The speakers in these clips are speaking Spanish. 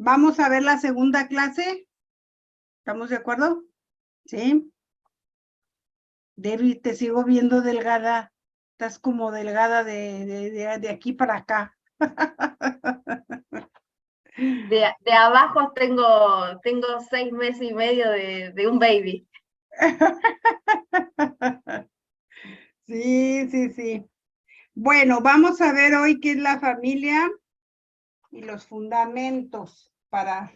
Vamos a ver la segunda clase. ¿Estamos de acuerdo? Sí. Debbie, te sigo viendo delgada. Estás como delgada de aquí para acá. De abajo tengo 6 meses y medio de un baby. Sí, sí, sí. Bueno, vamos a ver hoy qué es la familia y los fundamentos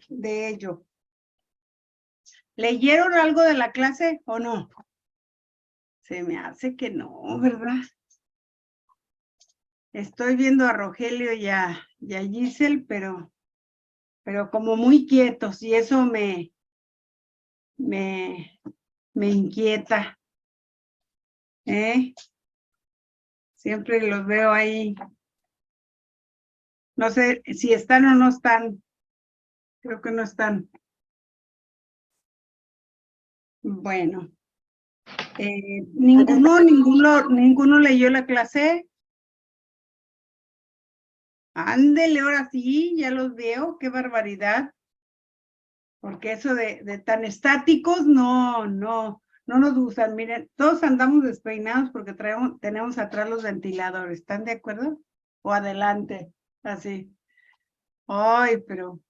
de ello. ¿Leyeron algo de la clase o no? Se me hace que no, ¿verdad? Estoy viendo a Rogelio y a Giselle, pero como muy quietos, y eso me inquieta. Siempre los veo ahí. No sé si están o no están. Creo que no están. Bueno. Ninguno leyó la clase. Ándele, ahora sí, ya los veo, qué barbaridad. Porque eso de tan estáticos, no nos gustan. Miren, todos andamos despeinados porque tenemos atrás los ventiladores. ¿Están de acuerdo? O adelante, así. Ay, pero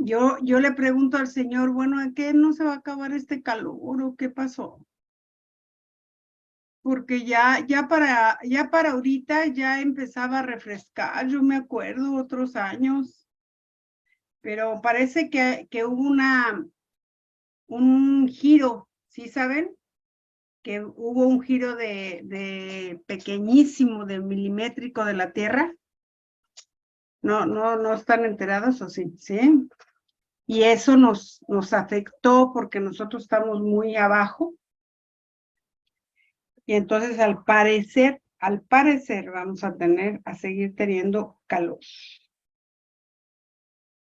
yo le pregunto al Señor, bueno, ¿en qué no se va a acabar este calor o qué pasó? Porque ya para ahorita ya empezaba a refrescar, yo me acuerdo otros años, pero parece que hubo un giro, ¿sí saben? Que hubo un giro de pequeñísimo, de milimétrico de la Tierra. No están enterados, ¿o sí? ¿Sí? Y eso nos afectó porque nosotros estamos muy abajo. Y entonces al parecer vamos a seguir teniendo calor.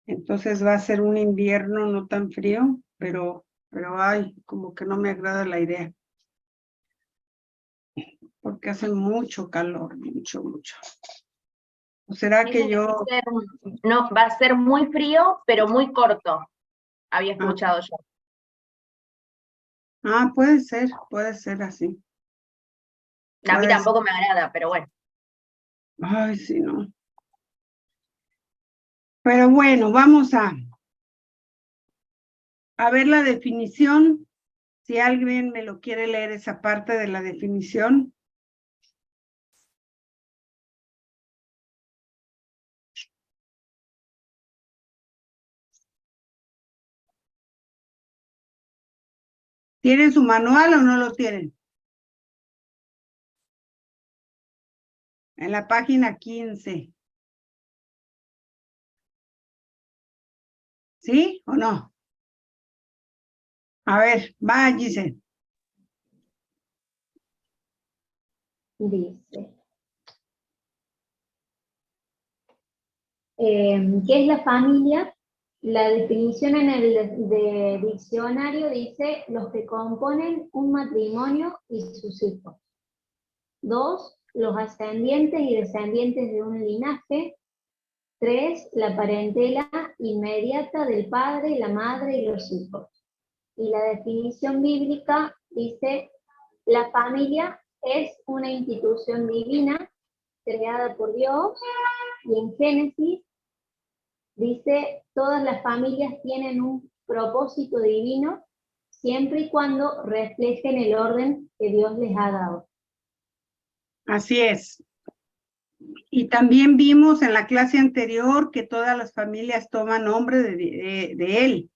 Entonces va a ser un invierno no tan frío, pero ay, como que no me agrada la idea. Porque hace mucho calor, mucho. ¿O será que yo? No, va a ser muy frío, pero muy corto, había escuchado yo. Puede ser así. A mí tampoco me agrada, pero bueno. Ay, sí, no. Pero bueno, vamos a ver la definición. Si alguien me lo quiere leer esa parte de la definición. ¿Tienen su manual o no lo tienen? En la página 15. ¿Sí o no? A ver, va, Giselle. Dice, ¿qué es la familia? La definición en el diccionario dice los que componen un matrimonio y sus hijos. 2, los ascendientes y descendientes de un linaje. 3, la parentela inmediata del padre, la madre y los hijos. Y la definición bíblica dice, la familia es una institución divina creada por Dios, y en Génesis dice, todas las familias tienen un propósito divino siempre y cuando reflejen el orden que Dios les ha dado. Así es. Y también vimos en la clase anterior que todas las familias toman nombre de él.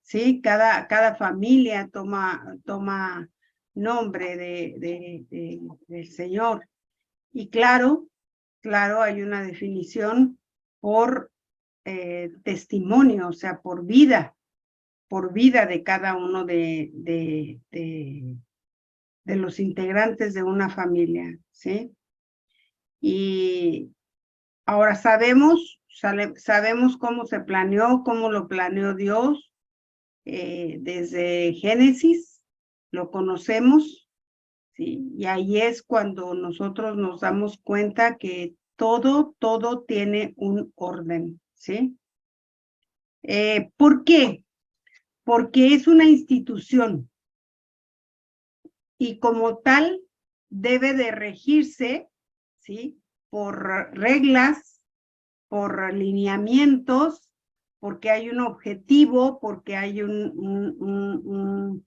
¿Sí? Cada familia toma nombre del Señor. Y claro, hay una definición por testimonio, o sea, por vida de cada uno de los integrantes de una familia, ¿sí? Y ahora sabemos cómo se planeó, cómo lo planeó Dios desde Génesis, lo conocemos, ¿sí? Y ahí es cuando nosotros nos damos cuenta que todo tiene un orden, ¿sí? ¿Por qué? Porque es una institución y como tal debe de regirse, ¿sí? Por reglas, por lineamientos, porque hay un objetivo, porque hay una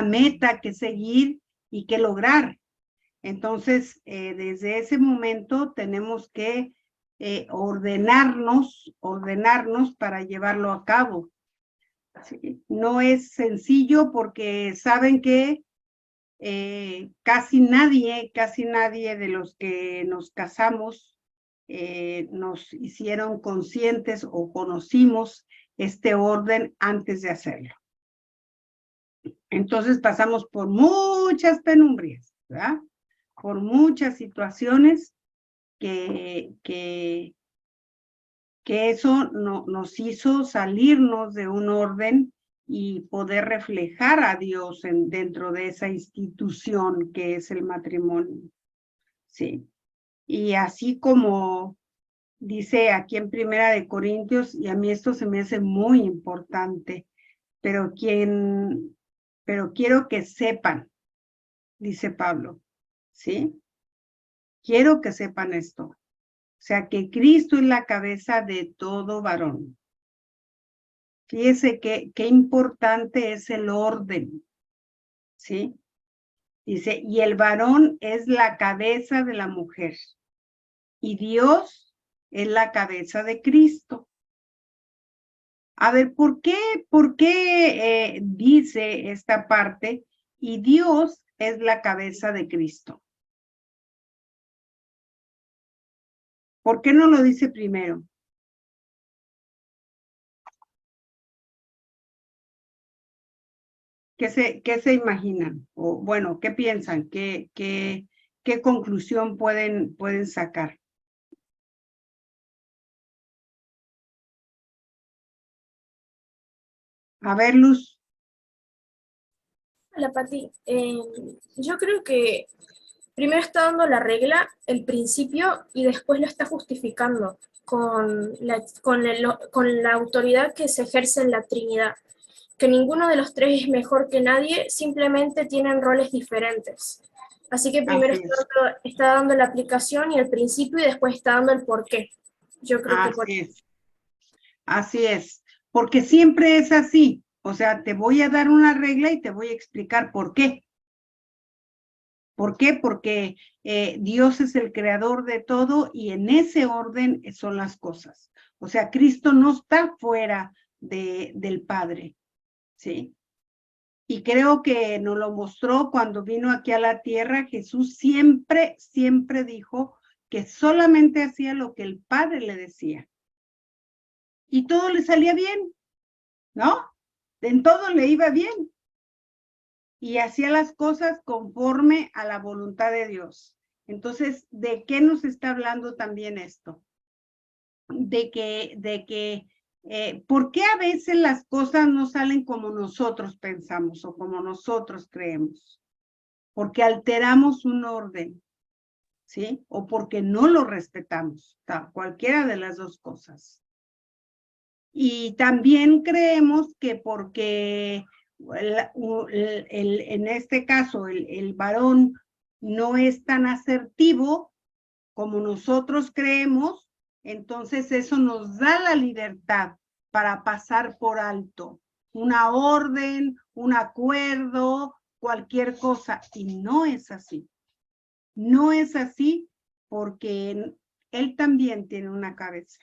meta que seguir y que lograr. Entonces, desde ese momento tenemos que ordenarnos para llevarlo a cabo. ¿Sí? No es sencillo porque saben que casi nadie de los que nos casamos nos hicieron conscientes o conocimos este orden antes de hacerlo. Entonces pasamos por muchas penurias, ¿verdad? Por muchas situaciones que eso nos hizo salirnos de un orden y poder reflejar a Dios dentro de esa institución que es el matrimonio. Sí. Y así como dice aquí en Primera de Corintios, y a mí esto se me hace muy importante, pero quiero que sepan, dice Pablo, ¿sí? Quiero que sepan esto. O sea, que Cristo es la cabeza de todo varón. Fíjese qué importante es el orden, ¿sí? Dice, y el varón es la cabeza de la mujer, y Dios es la cabeza de Cristo. A ver, ¿por qué dice esta parte, y Dios es la cabeza de Cristo? ¿Por qué no lo dice primero? ¿Qué se imaginan? O bueno, ¿qué piensan? ¿Qué conclusión pueden sacar? A ver, Luz. Hola, Pati. Yo creo que primero está dando la regla, el principio, y después lo está justificando con la autoridad que se ejerce en la Trinidad. Que ninguno de los tres es mejor que nadie, simplemente tienen roles diferentes. Así que primero está dando la aplicación y el principio, y después está dando el porqué. Yo creo que por Así es. Así es. Porque siempre es así. O sea, te voy a dar una regla y te voy a explicar por qué. ¿Por qué? Porque Dios es el creador de todo y en ese orden son las cosas. O sea, Cristo no está fuera del Padre, ¿sí? Y creo que nos lo mostró cuando vino aquí a la tierra. Jesús siempre dijo que solamente hacía lo que el Padre le decía. Y todo le salía bien, ¿no? En todo le iba bien. Y hacía las cosas conforme a la voluntad de Dios. Entonces, ¿de qué nos está hablando también esto? De que ¿por qué a veces las cosas no salen como nosotros pensamos o como nosotros creemos? Porque alteramos un orden, ¿sí? O porque no lo respetamos, cualquiera de las dos cosas. Y también creemos que porque en este caso el varón no es tan asertivo como nosotros creemos, entonces eso nos da la libertad para pasar por alto una orden, un acuerdo, cualquier cosa. Y no es así. No es así porque él también tiene una cabeza.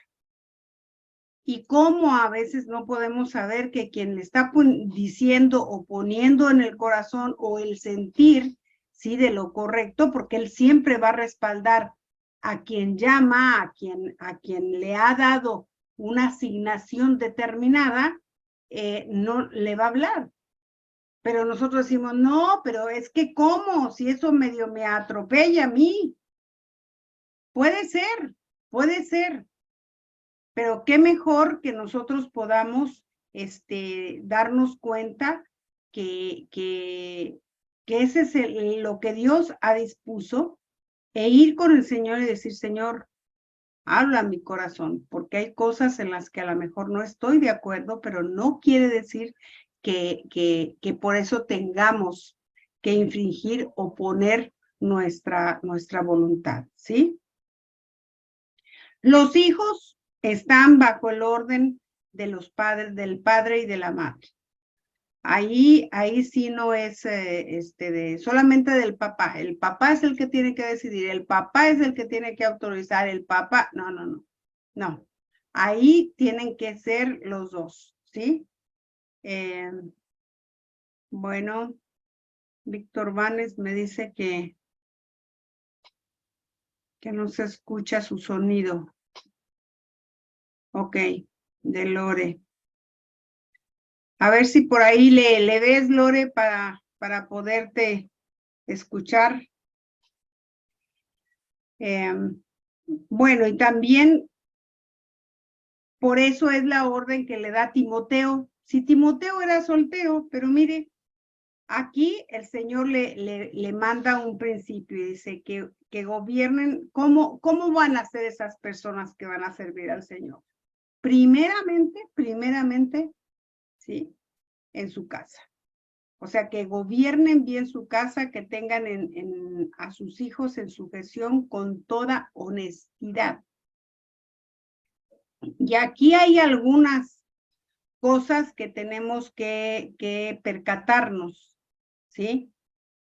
Y cómo a veces no podemos saber que quien le está diciendo o poniendo en el corazón o el sentir, sí, de lo correcto, porque él siempre va a respaldar a quien llama, a quien le ha dado una asignación determinada, no le va a hablar. Pero nosotros decimos, no, pero es que ¿cómo? Si eso medio me atropella a mí. Puede ser. Pero qué mejor que nosotros podamos darnos cuenta que ese es lo que Dios ha dispuesto e ir con el Señor y decir, Señor, habla mi corazón, porque hay cosas en las que a lo mejor no estoy de acuerdo, pero no quiere decir que por eso tengamos que infringir o poner nuestra voluntad, ¿sí? Los hijos están bajo el orden de los padres, del padre y de la madre. Ahí sí no es solamente del papá. El papá es el que tiene que decidir, el papá es el que tiene que autorizar, el papá, no. Ahí tienen que ser los dos, ¿sí? Bueno, Víctor Vanes me dice que no se escucha su sonido. Ok, de Lore. A ver si por ahí le ves, Lore, para poderte escuchar. Bueno, y también por eso es la orden que le da Timoteo. Si Timoteo era soltero, pero mire, aquí el Señor le manda un principio y dice que gobiernen. ¿Cómo van a ser esas personas que van a servir al Señor? Primeramente, ¿sí? En su casa. O sea, que gobiernen bien su casa, que tengan a sus hijos en sujeción con toda honestidad. Y aquí hay algunas cosas que tenemos que percatarnos, ¿sí?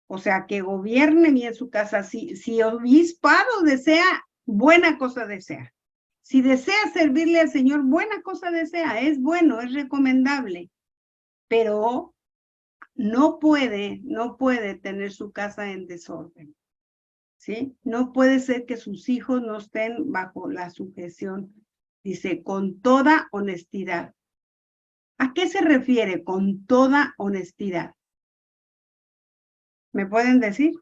O sea, que gobierne bien su casa. Si obispado desea, buena cosa desea. Si desea servirle al Señor, buena cosa desea. Es bueno, es recomendable. Pero no puede tener su casa en desorden, ¿sí? No puede ser que sus hijos no estén bajo la sujeción. Dice, con toda honestidad. ¿A qué se refiere con toda honestidad? ¿Me pueden decir?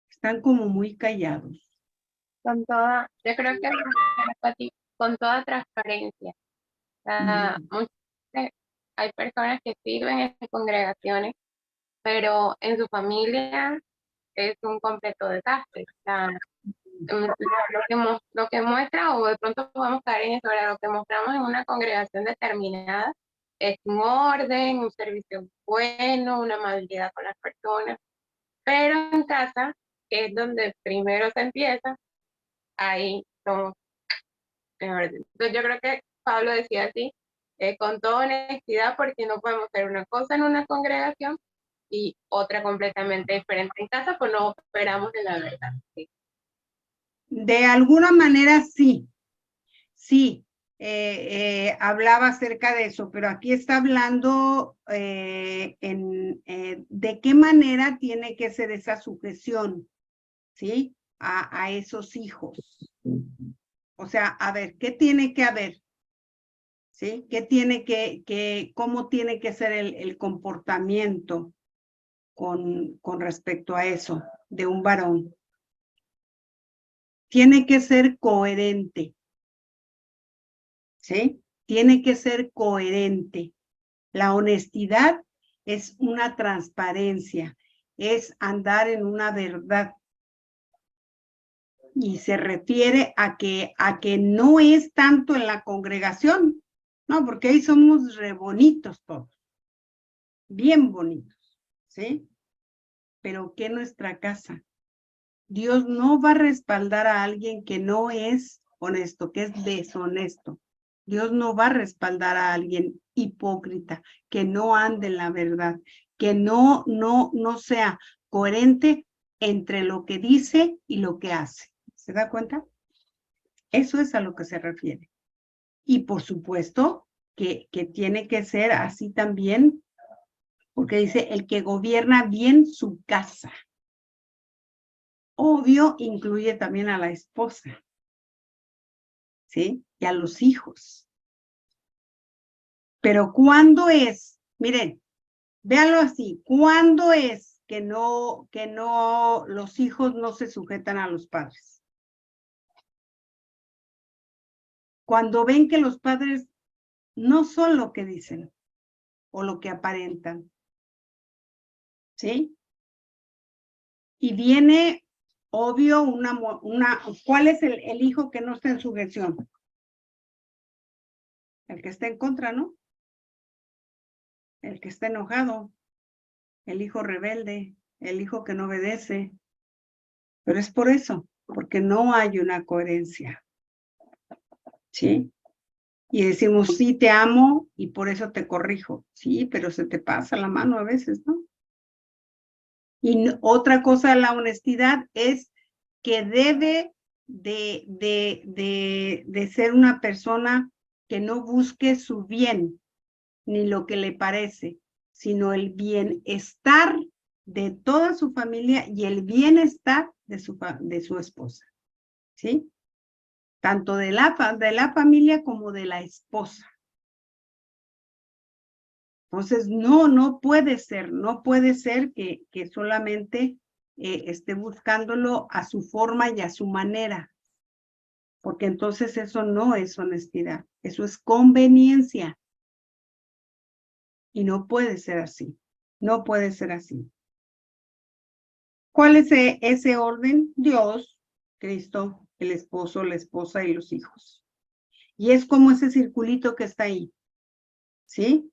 Están como muy callados. Yo creo que con toda transparencia. Muchas veces hay personas que sirven en congregaciones, pero en su familia es un completo desastre. Lo que muestra, o de pronto podemos caer en eso, lo que mostramos en una congregación determinada es un orden, un servicio bueno, una amabilidad con las personas, pero en casa, que es donde primero se empieza, ahí somos mejores. Entonces yo creo que Pablo decía así, con toda honestidad, porque no podemos hacer una cosa en una congregación y otra completamente diferente en casa, pues no esperamos en la verdad. ¿Sí? De alguna manera sí, hablaba acerca de eso, pero aquí está hablando de qué manera tiene que ser esa sujeción, ¿sí? A esos hijos. O sea, a ver, ¿qué tiene que haber? ¿Sí? ¿Qué tiene cómo tiene que ser el comportamiento con respecto a eso de un varón? Tiene que ser coherente, ¿sí? Tiene que ser coherente. La honestidad es una transparencia, es andar en una verdad. Y se refiere a que no es tanto en la congregación, no, porque ahí somos re bonitos todos, bien bonitos, ¿sí? Pero ¿qué nuestra casa? Dios no va a respaldar a alguien que no es honesto, que es deshonesto. Dios no va a respaldar a alguien hipócrita, que no ande en la verdad, que no sea coherente entre lo que dice y lo que hace. ¿Se da cuenta? Eso es a lo que se refiere. Y por supuesto que tiene que ser así también, porque dice, el que gobierna bien su casa. Obvio, incluye también a la esposa, ¿sí? Y a los hijos. Pero ¿cuándo es? Miren, véanlo así, ¿cuándo es que los hijos no se sujetan a los padres? Cuando ven que los padres no son lo que dicen o lo que aparentan. ¿sí? Y viene, obvio, ¿cuál es el hijo que no está en sujeción? El que está en contra, ¿no? El que está enojado, el hijo rebelde, el hijo que no obedece. Pero es por eso, porque no hay una coherencia, ¿sí? Y decimos, sí, te amo y por eso te corrijo. Sí, pero se te pasa la mano a veces, ¿no? Y otra cosa de la honestidad es que debe de ser una persona que no busque su bien, ni lo que le parece, sino el bienestar de toda su familia y el bienestar de su esposa, ¿sí? Tanto de la familia como de la esposa. Entonces, no puede ser que solamente esté buscándolo a su forma y a su manera, porque entonces eso no es honestidad, eso es conveniencia. Y no puede ser así, no puede ser así. ¿Cuál es ese orden? Dios, Cristo, el esposo, la esposa y los hijos. Y es como ese circulito que está ahí, ¿sí?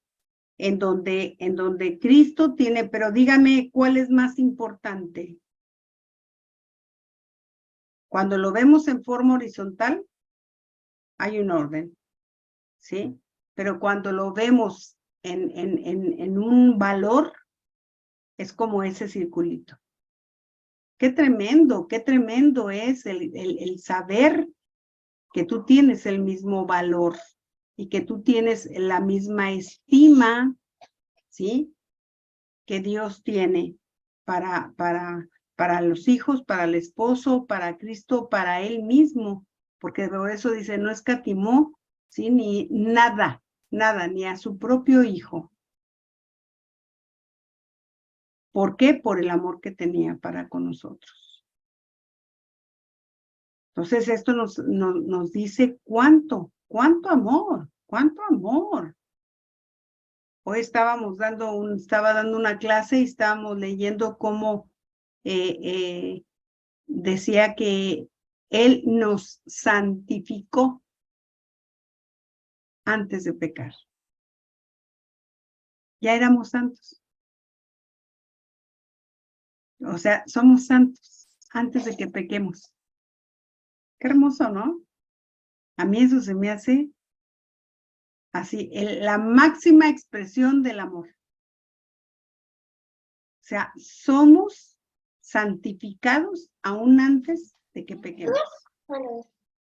En donde Cristo tiene, pero dígame cuál es más importante. Cuando lo vemos en forma horizontal, hay un orden, ¿sí? Pero cuando lo vemos en un valor, es como ese circulito. Qué tremendo es el saber que tú tienes el mismo valor y que tú tienes la misma estima, ¿sí? Que Dios tiene para los hijos, para el esposo, para Cristo, para él mismo, porque por eso dice, no escatimó, ¿sí? Ni nada, ni a su propio hijo. ¿Por qué? Por el amor que tenía para con nosotros. Entonces esto nos dice cuánto amor. Hoy estaba dando una clase y estábamos leyendo cómo decía que Él nos santificó antes de pecar. Ya éramos santos. O sea, somos santos antes de que pequemos. Qué hermoso, ¿no? A mí eso se me hace así, la máxima expresión del amor. O sea, somos santificados aún antes de que pequemos.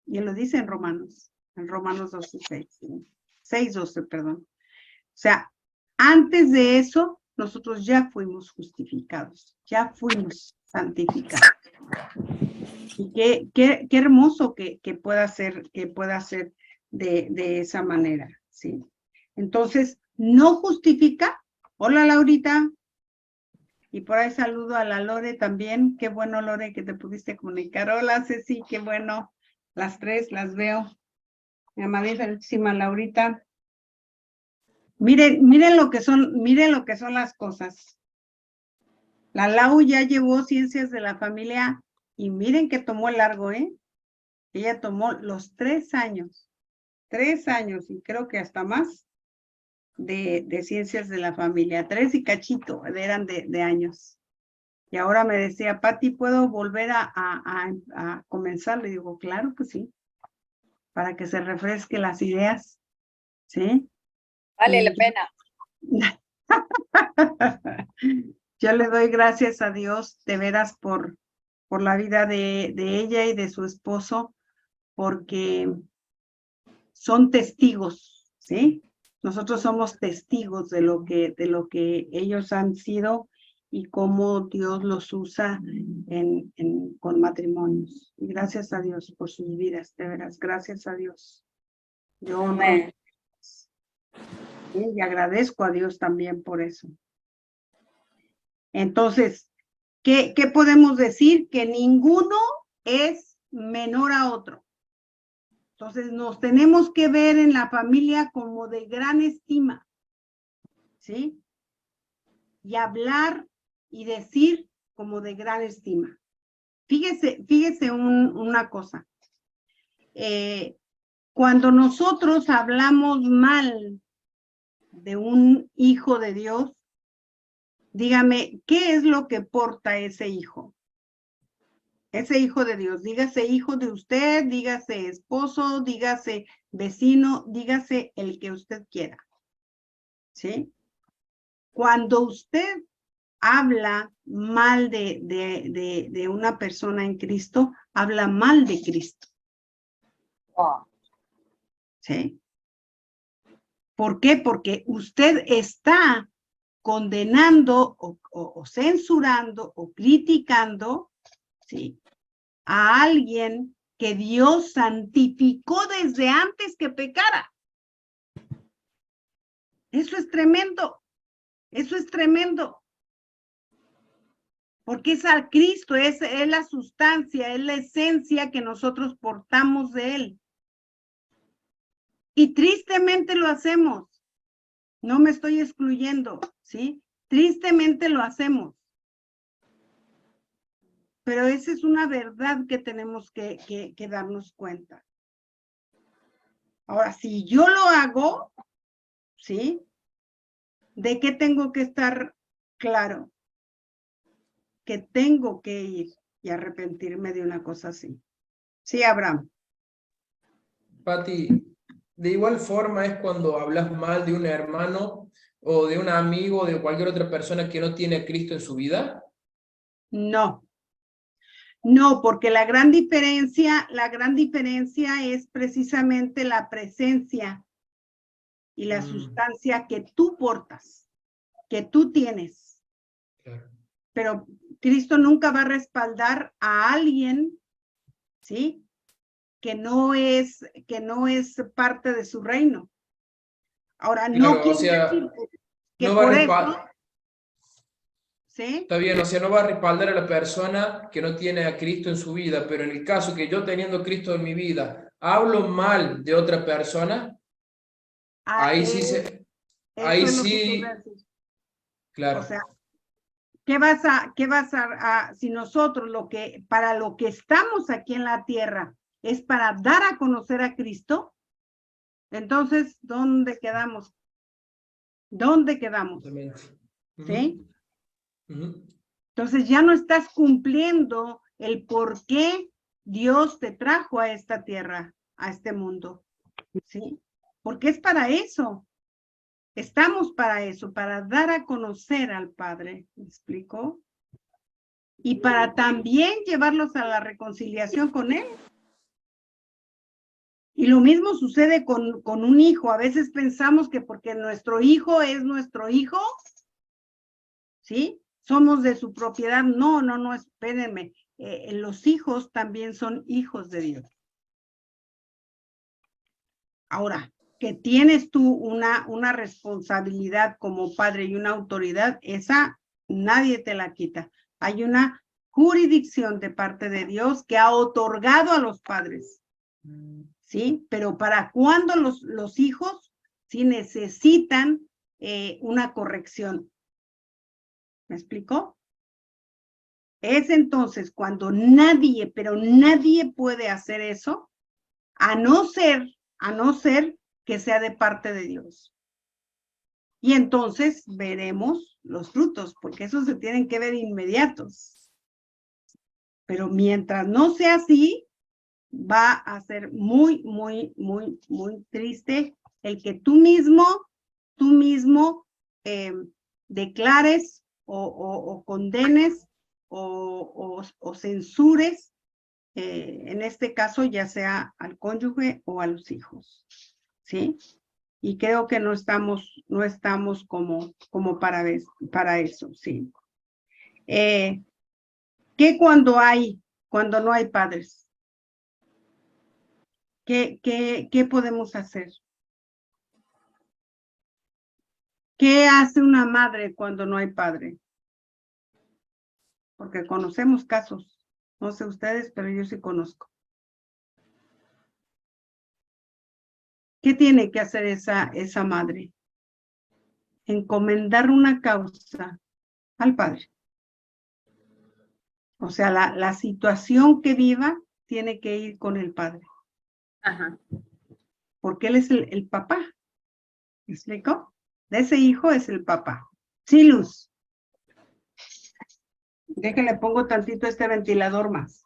Y él lo dice en Romanos 6:12, perdón. O sea, antes de eso, nosotros ya fuimos justificados, ya fuimos santificados. Y qué hermoso que pueda ser de esa manera, ¿sí? Entonces, no justifica. Hola, Laurita. Y por ahí saludo a la Lore también. Qué bueno, Lore, que te pudiste comunicar. Hola, Ceci, qué bueno. Las tres las veo. Mi amadísima Laurita. Miren lo que son las cosas. La Lau ya llevó Ciencias de la Familia y miren que tomó el largo, ¿eh? Ella tomó los 3 años. 3 años y creo que hasta más de Ciencias de la Familia. 3 y cachito eran de años. Y ahora me decía, Pati, ¿puedo volver a comenzar? Le digo, claro que sí, para que se refresque las ideas, ¿sí? Vale la pena. Yo le doy gracias a Dios, de veras, por la vida de ella y de su esposo, porque son testigos, ¿sí? Nosotros somos testigos de lo que ellos han sido y cómo Dios los usa con matrimonios. Y gracias a Dios por sus vidas, de veras, gracias a Dios. Yo honro y agradezco a Dios también por eso. Entonces, ¿qué podemos decir? Que ninguno es menor a otro. Entonces, nos tenemos que ver en la familia como de gran estima, ¿sí? Y hablar y decir como de gran estima. Fíjese una cosa. Cuando nosotros hablamos mal de un hijo de Dios, dígame, ¿qué es lo que porta ese hijo? Ese hijo de Dios, dígase hijo de usted, dígase esposo, dígase vecino, dígase el que usted quiera. ¿Sí? Cuando usted habla mal de una persona en Cristo, habla mal de Cristo. ¿Sí? ¿Por qué? Porque usted está condenando o censurando o criticando, ¿sí?, a alguien que Dios santificó desde antes que pecara. Eso es tremendo. Eso es tremendo. Porque es al Cristo, es la sustancia, es la esencia que nosotros portamos de Él. Y tristemente lo hacemos. No me estoy excluyendo, ¿sí? Tristemente lo hacemos. Pero esa es una verdad que tenemos que darnos cuenta. Ahora, si yo lo hago, ¿sí?, ¿de qué tengo que estar claro? Que tengo que ir y arrepentirme de una cosa así. Sí, Abraham. Pati, de igual forma es cuando hablas mal de un hermano o de un amigo o de cualquier otra persona que no tiene a Cristo en su vida. No. No, porque la gran diferencia es precisamente la presencia y la sustancia que tú portas, que tú tienes. Claro. Pero Cristo nunca va a respaldar a alguien, ¿sí?, que no es parte de su reino. Ahora, Claro, no quiere decir que no va a por respaldar. eso, ¿sí? Está bien, o sea, no va a respaldar a la persona que no tiene a Cristo en su vida, pero en el caso que yo teniendo a Cristo en mi vida, hablo mal de otra persona, ahí sí Eso ahí es lo que te voy sí, a decir. claro. O sea, si nosotros para lo que estamos aquí en la tierra es para dar a conocer a Cristo, entonces, ¿dónde quedamos? ¿Dónde quedamos? Totalmente. ¿Sí? Ujú. Entonces ya no estás cumpliendo el por qué Dios te trajo a esta tierra, a este mundo, ¿sí? Porque es para eso. Estamos para eso, para dar a conocer al Padre, ¿me explico? Y para también llevarlos a la reconciliación con Él. Y lo mismo sucede con un hijo. A veces pensamos que porque nuestro hijo es nuestro hijo, ¿sí?, somos de su propiedad. No, espérenme. Los hijos también son hijos de Dios. Ahora, que tienes tú una responsabilidad como padre y una autoridad, esa nadie te la quita. Hay una jurisdicción de parte de Dios que ha otorgado a los padres, ¿sí? Pero para cuando los hijos, sí, necesitan una corrección. ¿Me explicó? Es entonces cuando nadie, pero nadie puede hacer eso, a no ser que sea de parte de Dios. Y entonces veremos los frutos, porque esos se tienen que ver inmediatos. Pero mientras no sea así, va a ser muy, muy, muy, muy triste el que tú mismo declares o condenes o censures, en este caso ya sea al cónyuge o a los hijos, ¿sí? Y creo que no estamos como para eso, ¿sí? ¿Qué cuando no hay padres? ¿Qué podemos hacer? ¿Qué hace una madre cuando no hay padre? Porque conocemos casos, no sé ustedes, pero yo sí conozco. ¿Qué tiene que hacer esa madre? Encomendar una causa al padre. O sea, la situación que viva tiene que ir con el padre. Ajá. Porque él es el papá. ¿Me explico? De ese hijo es el papá. Sí, Luz. Déjenle pongo tantito este ventilador más.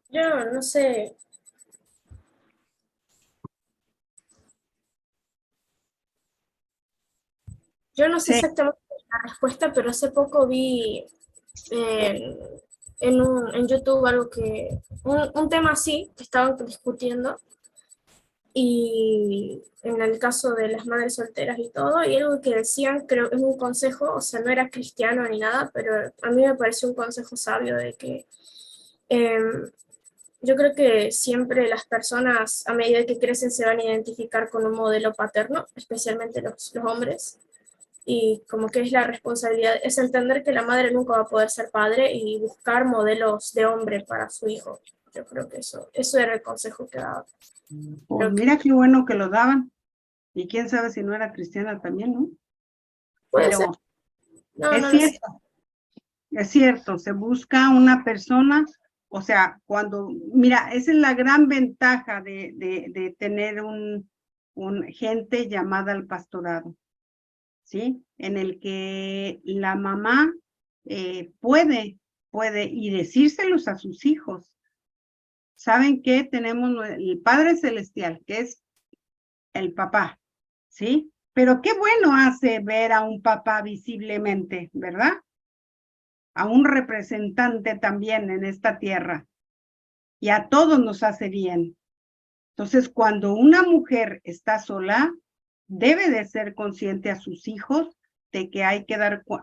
Yo no sé. Yo no sé Sí. exactamente la respuesta, pero hace poco vi en YouTube algo un tema así, que estaban discutiendo, y en el caso de las madres solteras y todo, y algo que decían, creo que es un consejo, o sea, no era cristiano ni nada, pero a mí me pareció un consejo sabio de que yo creo que siempre las personas a medida que crecen se van a identificar con un modelo paterno, especialmente los hombres, y como que es la responsabilidad, es entender que la madre nunca va a poder ser padre y buscar modelos de hombre para su hijo. Yo creo que eso era el consejo que daba. Pues mira qué bueno que lo daban. Y quién sabe si no era cristiana también, ¿no? Puede ser. Pero No, es no lo sé. cierto, se busca una persona, o sea, mira, esa es la gran ventaja de tener un gente llamada al pastorado, ¿sí? En el que la mamá puede y decírselos a sus hijos. ¿Saben qué? Tenemos el Padre Celestial, que es el papá, ¿sí? Pero qué bueno hace ver a un papá visiblemente, ¿verdad? A un representante también en esta tierra. Y a todos nos hace bien. Entonces, cuando una mujer está sola, debe de ser consciente a sus hijos de que hay que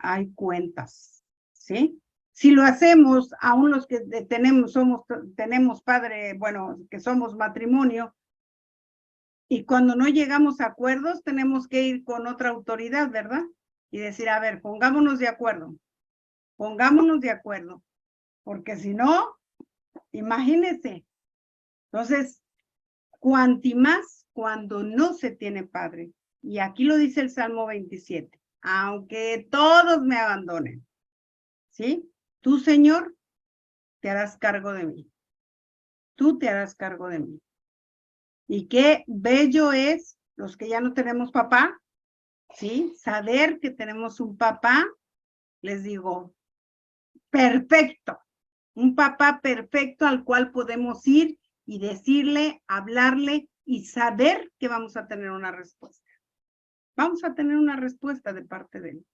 hay cuentas, ¿sí? Si lo hacemos, aún los que tenemos padre, bueno, que somos matrimonio, y cuando no llegamos a acuerdos, tenemos que ir con otra autoridad, ¿verdad? Y decir, a ver, pongámonos de acuerdo, porque si no, imagínense. Entonces, cuanti más cuando no se tiene padre. Y aquí lo dice el Salmo 27, aunque todos me abandonen, ¿sí? Tú, Señor, te harás cargo de mí. Tú te harás cargo de mí. Y qué bello es los que ya no tenemos papá, ¿sí? Saber que tenemos un papá, les digo, perfecto. Un papá perfecto al cual podemos ir y decirle, hablarle y saber que vamos a tener una respuesta. Vamos a tener una respuesta de parte de él.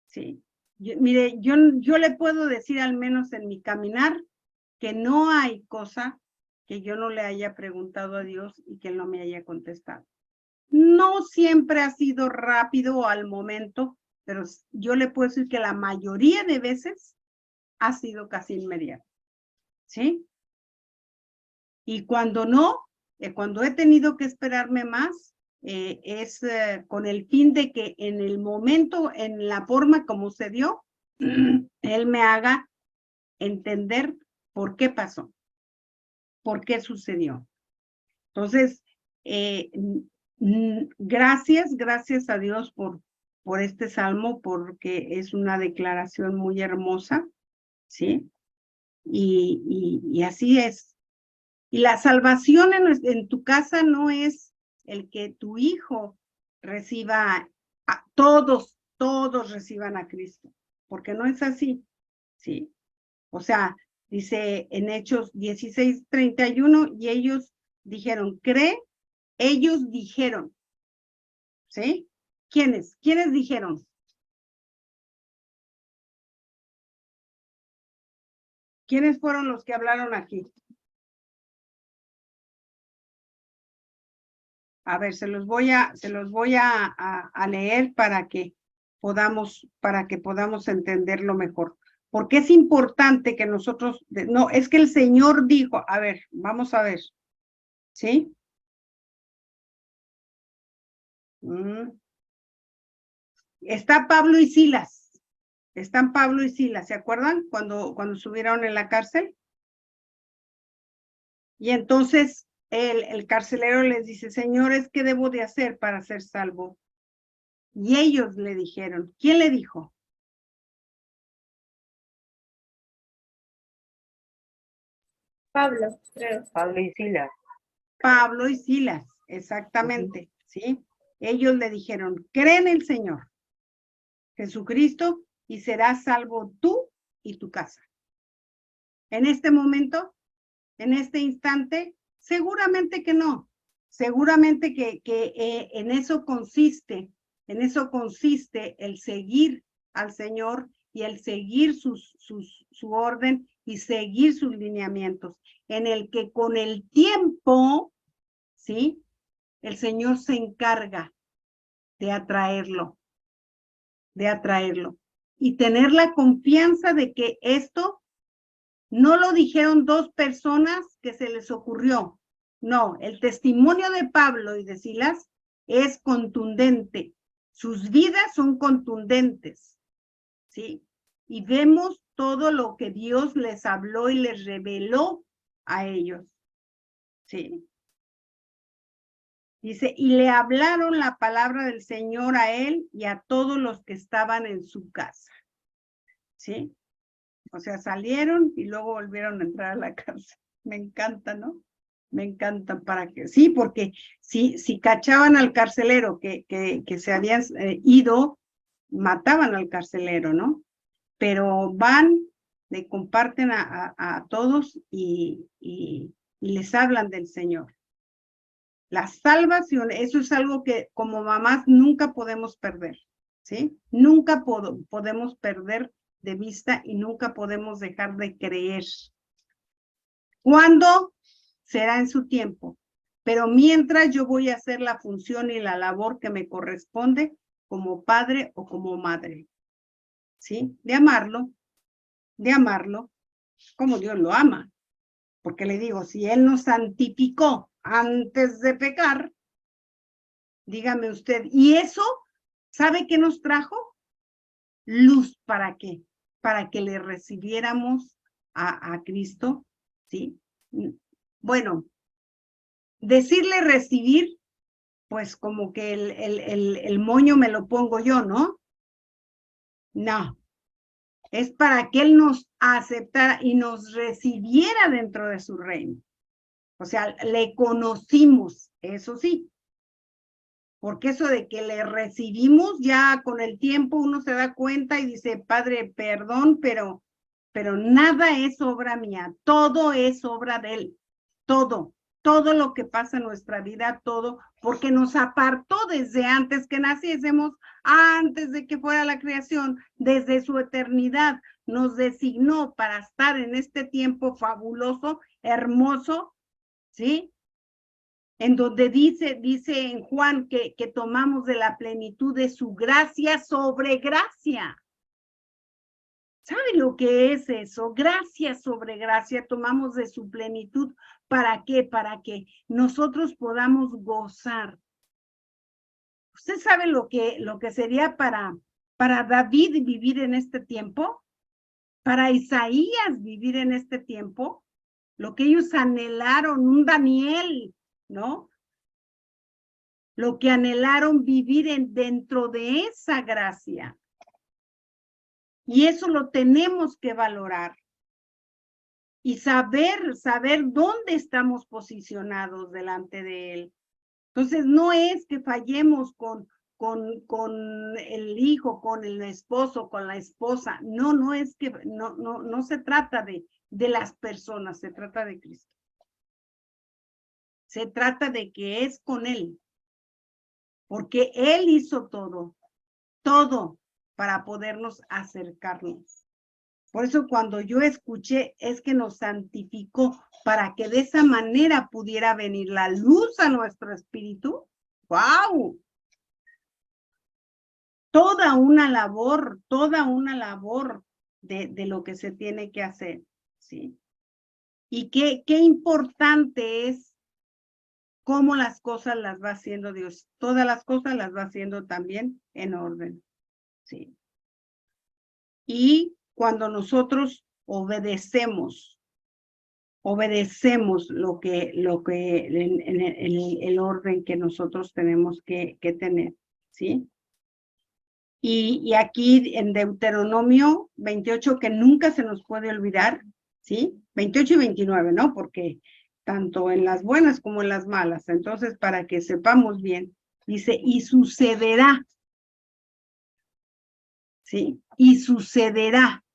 Sí. Mire, yo le puedo decir al menos en mi caminar que no hay cosa que yo no le haya preguntado a Dios y que él no me haya contestado. No siempre ha sido rápido o al momento, pero yo le puedo decir que la mayoría de veces ha sido casi inmediato. ¿Sí? Y cuando no, cuando he tenido que esperarme más, es con el fin de que en el momento, en la forma como se dio, él me haga entender por qué pasó, por qué sucedió. Entonces, gracias a Dios por este salmo, porque es una declaración muy hermosa, ¿sí? Y así es. Y la salvación en tu casa no es el que tu hijo reciba, todos reciban a Cristo, porque no es así, ¿sí? O sea, dice en Hechos 16:31, y ellos dijeron, ellos dijeron, ¿sí? ¿Quiénes dijeron? ¿Quiénes fueron los que hablaron aquí? A ver, se los voy a leer para que podamos entenderlo mejor. Porque es importante que nosotros, no, es que el Señor dijo, a ver, vamos a ver, ¿sí? Está Pablo y Silas, están Pablo y Silas, ¿se acuerdan? Cuando estuvieron en la cárcel. Y entonces el carcelero les dice, señores, ¿qué debo de hacer para ser salvo? Y ellos le dijeron, ¿quién le dijo? Pablo, creo. Pablo y Silas. Pablo y Silas, exactamente, ¿sí? Ellos le dijeron, cree en el Señor Jesucristo y serás salvo tú y tu casa. En este momento, en este instante, seguramente que no. Seguramente que en eso consiste el seguir al Señor y el seguir su orden y seguir sus lineamientos, en el que con el tiempo, ¿sí? El Señor se encarga de atraerlo y tener la confianza de que esto no lo dijeron dos personas que se les ocurrió. No, el testimonio de Pablo y de Silas es contundente. Sus vidas son contundentes, ¿sí? Y vemos todo lo que Dios les habló y les reveló a ellos, ¿sí? Dice, y le hablaron la palabra del Señor a él y a todos los que estaban en su casa, ¿sí? O sea, salieron y luego volvieron a entrar a la casa. Me encanta, ¿no? Me encanta para que, sí, porque si cachaban al carcelero que se habían ido, mataban al carcelero, ¿no? Pero van, le comparten a todos y les hablan del Señor. La salvación, eso es algo que como mamás nunca podemos perder, ¿sí? Nunca podemos perder de vista y nunca podemos dejar de creer. ¿Cuándo? Será en su tiempo. Pero mientras yo voy a hacer la función y la labor que me corresponde como padre o como madre, ¿sí? De amarlo como Dios lo ama. Porque le digo, si Él nos santificó antes de pecar, dígame usted, ¿y eso sabe qué nos trajo? Luz, ¿para qué? Para que le recibiéramos a Cristo, ¿sí? Bueno, decirle recibir, pues como que el moño me lo pongo yo, ¿no? No, es para que Él nos aceptara y nos recibiera dentro de su reino. O sea, le conocimos, eso sí. Porque eso de que le recibimos, ya con el tiempo uno se da cuenta y dice, Padre, perdón, pero nada es obra mía, todo es obra de Él, todo lo que pasa en nuestra vida, todo, porque nos apartó desde antes que naciésemos, antes de que fuera la creación, desde su eternidad, nos designó para estar en este tiempo fabuloso, hermoso, ¿sí? En donde dice en Juan que tomamos de la plenitud de su gracia sobre gracia. ¿Sabe lo que es eso? Gracia sobre gracia, tomamos de su plenitud. ¿Para qué? Para que nosotros podamos gozar. ¿Usted sabe lo que sería para David vivir en este tiempo? Para Isaías vivir en este tiempo. Lo que ellos anhelaron, un Daniel, ¿no? Lo que anhelaron vivir dentro de esa gracia. Y eso lo tenemos que valorar. Y saber dónde estamos posicionados delante de Él. Entonces, no es que fallemos con el hijo, con el esposo, con la esposa. No es que, no se trata de las personas, se trata de Cristo. Se trata de que es con Él. Porque Él hizo todo para podernos acercarnos. Por eso cuando yo escuché es que nos santificó para que de esa manera pudiera venir la luz a nuestro espíritu. ¡Wow! Toda una labor de lo que se tiene que hacer, ¿sí? Y qué importante es cómo las cosas las va haciendo Dios. Todas las cosas las va haciendo también en orden, ¿sí? Y cuando nosotros obedecemos lo que el orden que nosotros tenemos que tener, ¿sí? Y aquí en Deuteronomio 28, que nunca se nos puede olvidar, ¿sí? 28 y 29, ¿no? Porque tanto en las buenas como en las malas. Entonces, para que sepamos bien, dice, y sucederá, ¿sí? Y sucederá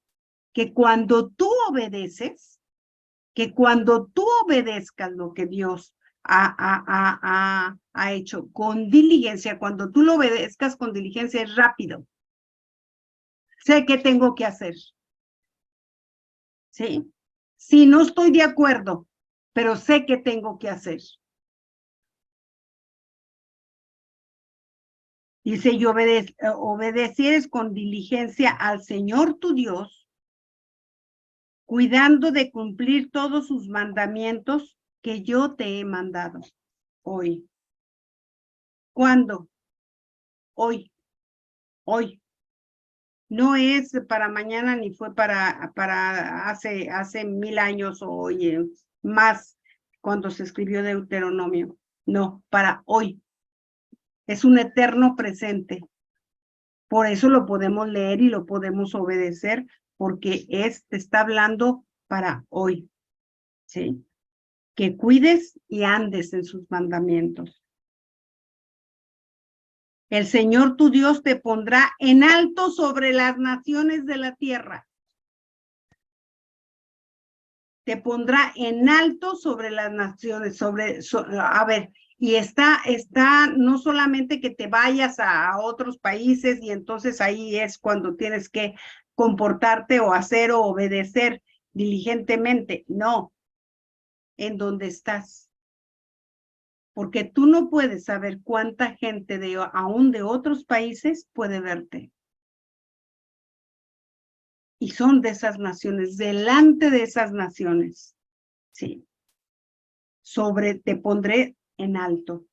que cuando tú obedeces, que cuando tú obedezcas lo que Dios ha hecho con diligencia, cuando tú lo obedezcas con diligencia es rápido. Sé qué tengo que hacer. ¿Sí? Sí, no estoy de acuerdo, pero sé qué tengo que hacer. Dice, y obedecieres con diligencia al Señor tu Dios, cuidando de cumplir todos sus mandamientos que yo te he mandado hoy. ¿Cuándo? Hoy. Hoy. No es para mañana ni fue para hace 1000 años o hoy más cuando se escribió Deuteronomio. No, para hoy. Es un eterno presente. Por eso lo podemos leer y lo podemos obedecer, porque te está hablando para hoy, ¿sí? Que cuides y andes en sus mandamientos. El Señor tu Dios te pondrá en alto sobre las naciones de la tierra. Te pondrá en alto sobre las naciones, a ver, y está no solamente que te vayas a otros países y entonces ahí es cuando tienes que comportarte o hacer o obedecer diligentemente, no, en donde estás. Porque tú no puedes saber cuánta gente aún de otros países puede verte. Y son de esas naciones, delante de esas naciones, sí. Te pondré en alto.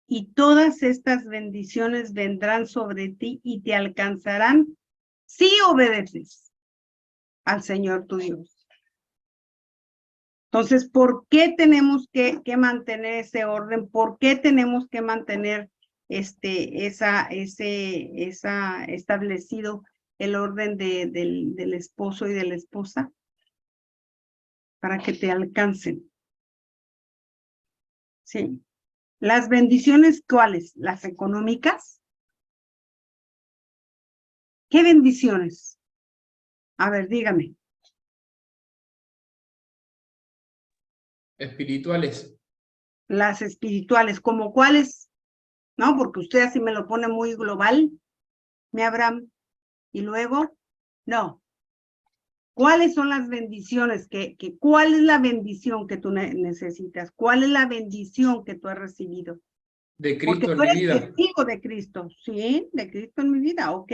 Y todas estas bendiciones vendrán sobre ti y te alcanzarán si obedeces al Señor tu Dios. Entonces, ¿por qué tenemos que mantener ese orden? ¿Por qué tenemos que mantener establecido el orden del esposo y de la esposa? Para que te alcancen. Sí. Las bendiciones, ¿cuáles? ¿Las económicas? ¿Qué bendiciones? A ver, dígame. Espirituales. Las espirituales, ¿como cuáles? No, porque usted así me lo pone muy global, mi Abraham. Y luego, no. ¿Cuáles son las bendiciones? ¿Cuál es la bendición que tú necesitas? ¿Cuál es la bendición que tú has recibido? De Porque Cristo en tú mi eres vida. testigo de Cristo, ¿sí? De Cristo en mi vida, ok.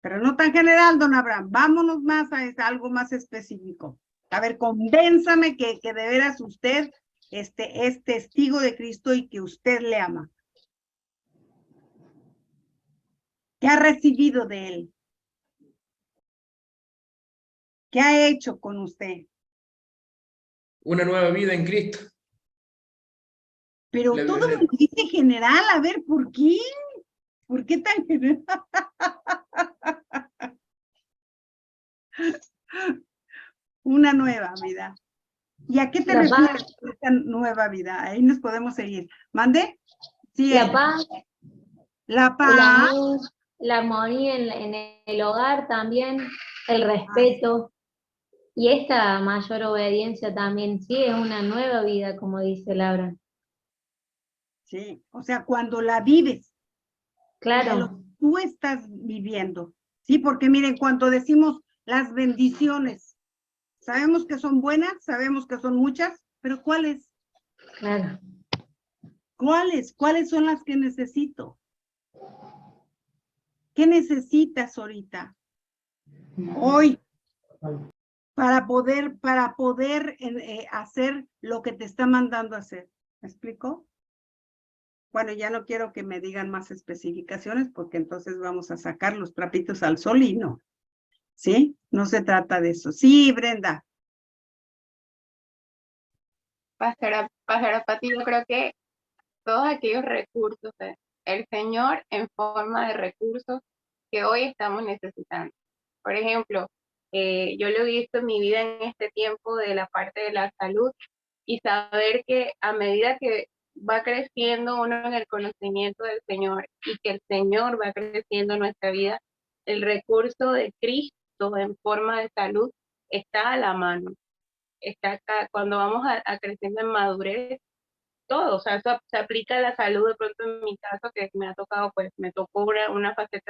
Pero no tan general, don Abraham. Vámonos más a algo más específico. A ver, convénzame que de veras usted es testigo de Cristo y que usted le ama. ¿Qué ha recibido de él? ¿Qué ha hecho con usted? Una nueva vida en Cristo. Pero todo me lo dice general. A ver, ¿por qué? ¿Por qué tan general? Una nueva vida. ¿Y a qué te refieres con esta nueva vida? Ahí nos podemos seguir. ¿Mande? Sí. La paz. La paz. El amor, la armonía en el hogar también, el respeto. Y esta mayor obediencia también, sí, es una nueva vida, como dice Laura. Sí, o sea, cuando la vives. Claro. Tú estás viviendo. Sí, porque miren, cuando decimos las bendiciones, sabemos que son buenas, sabemos que son muchas, pero ¿cuáles? Claro. ¿Cuáles? ¿Cuáles son las que necesito? ¿Qué necesitas ahorita? Hoy. Para poder hacer lo que te está mandando a hacer. ¿Me explico? Bueno, ya no quiero que me digan más especificaciones porque entonces vamos a sacar los trapitos al sol y no. ¿Sí? No se trata de eso. Sí, Brenda. Pastora Pati, yo creo que todos aquellos recursos, el Señor en forma de recursos que hoy estamos necesitando. Por ejemplo, Yo lo he visto en mi vida en este tiempo de la parte de la salud, y saber que a medida que va creciendo uno en el conocimiento del Señor y que el Señor va creciendo en nuestra vida, el recurso de Cristo en forma de salud está a la mano. Está acá, cuando vamos a creciendo en madurez, todo, o sea, eso se aplica a la salud. De pronto en mi caso, que me ha tocado, pues me tocó una fase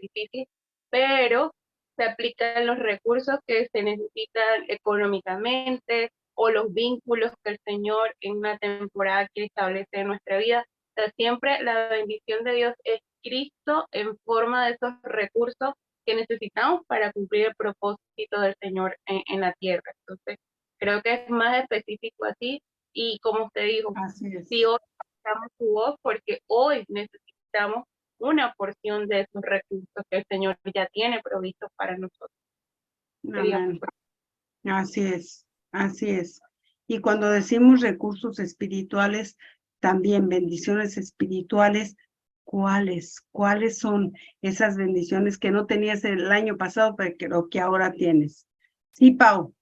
difícil, pero se aplican los recursos que se necesitan económicamente, o los vínculos que el Señor en una temporada quiere establecer en nuestra vida. O sea, siempre la bendición de Dios es Cristo en forma de esos recursos que necesitamos para cumplir el propósito del Señor en la tierra. Entonces, creo que es más específico así. Y como usted dijo, Así es. si hoy necesitamos su voz, porque hoy necesitamos una porción de esos recursos que el Señor ya tiene provistos para nosotros. Amén. Así es, así es. Y cuando decimos recursos espirituales, también bendiciones espirituales, ¿cuáles son esas bendiciones que no tenías el año pasado, pero que ahora tienes? Sí, Pau.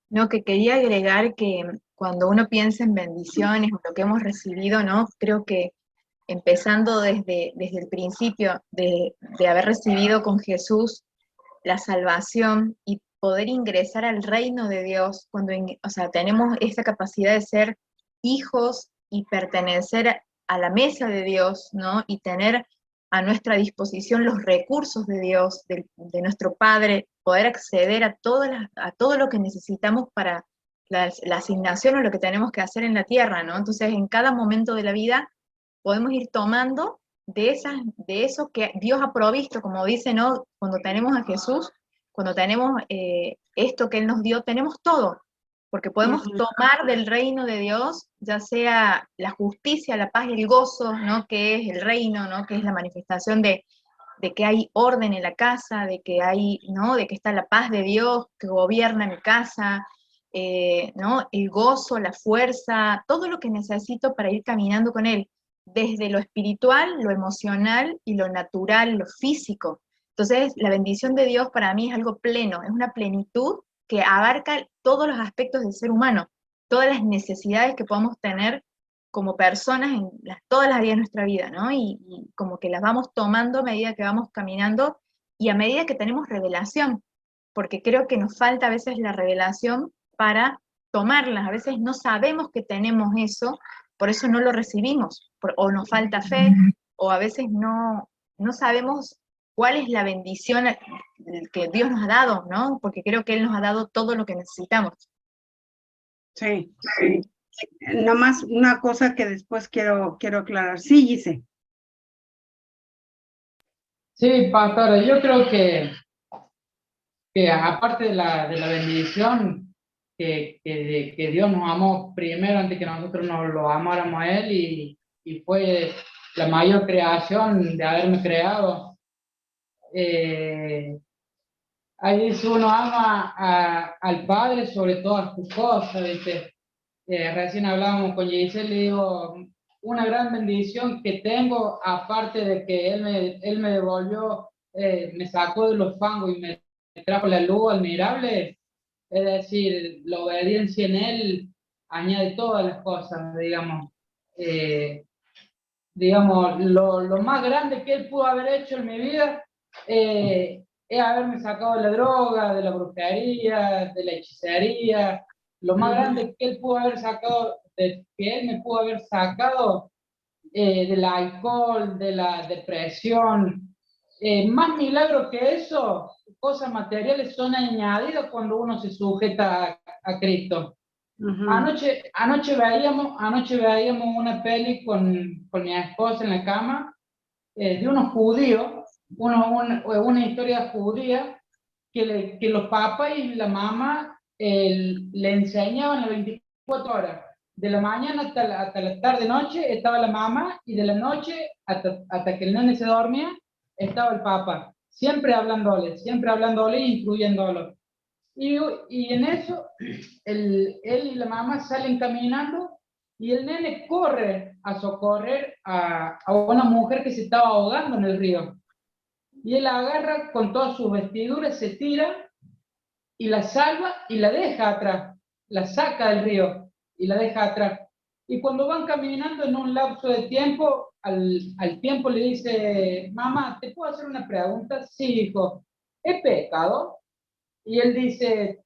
No, que quería agregar que cuando uno piensa en bendiciones o lo que hemos recibido, ¿no? Creo que empezando desde el principio de haber recibido con Jesús la salvación y poder ingresar al reino de Dios, cuando o sea, tenemos esa capacidad de ser hijos y pertenecer a la mesa de Dios, ¿no? Y tener a nuestra disposición los recursos de Dios, de nuestro Padre, poder acceder a todo lo que necesitamos para la asignación o lo que tenemos que hacer en la tierra, ¿no? Entonces, en cada momento de la vida podemos ir tomando de eso que Dios ha provisto, como dice, ¿no? Cuando tenemos a Jesús, cuando tenemos esto que Él nos dio, tenemos todo, porque podemos tomar del reino de Dios, ya sea la justicia, la paz y el gozo, ¿no? Que es el reino, ¿no? Que es la manifestación de que hay orden en la casa, de que hay, ¿no? De que está la paz de Dios que gobierna mi casa, ¿no? El gozo, la fuerza, todo lo que necesito para ir caminando con Él, desde lo espiritual, lo emocional y lo natural, lo físico. Entonces, la bendición de Dios para mí es algo pleno, es una plenitud que abarca todos los aspectos del ser humano, todas las necesidades que podamos tener como personas en todas las áreas de nuestra vida, ¿no? Y como que las vamos tomando a medida que vamos caminando y a medida que tenemos revelación, porque creo que nos falta a veces la revelación para tomarlas, a veces no sabemos que tenemos eso, por eso no lo recibimos, o nos falta fe, o a veces no sabemos cuál es la bendición que Dios nos ha dado, ¿no? Porque creo que Él nos ha dado todo lo que necesitamos. Sí, sí. Nomás una cosa que después quiero aclarar. Sí, Gise. Sí, pastora, yo creo que aparte de la bendición, que Dios nos amó primero antes que nosotros nos lo amáramos a Él, y fue la mayor creación de haberme creado. Ahí dice, uno ama al Padre sobre todas sus cosas, ¿viste? Recién hablábamos con Giselle, le digo, una gran bendición que tengo, aparte de que Él me devolvió, me sacó de los fangos y me trajo la luz admirable, es decir, la obediencia en Él añade todas las cosas, digamos. Digamos, lo más grande que Él pudo haber hecho en mi vida es haberme sacado de la droga, de la brujería, de la hechicería. Lo más grande que Él pudo haber sacado, que Él me pudo haber sacado del alcohol, de la depresión. Más milagro que eso, cosas materiales son añadidas cuando uno se sujeta a Cristo. Anoche veíamos una peli con mi esposa en la cama, de unos judíos, una historia judía, que los papás y la mamá le enseñaban las 24 horas. De la mañana hasta la tarde-noche estaba la mamá, y de la noche hasta que el nene se dormía estaba el papá, siempre hablándole, incluyéndolo. Y en eso, él y la mamá salen caminando, y el nene corre a socorrer a una mujer que se estaba ahogando en el río. y él agarra con todas sus vestiduras, se tira y la salva y la deja atrás, la saca del río y la deja atrás. Y cuando van caminando en un lapso de tiempo, al tiempo le dice, mamá, ¿te puedo hacer una pregunta? Sí, hijo, ¿he pecado? Y él dice,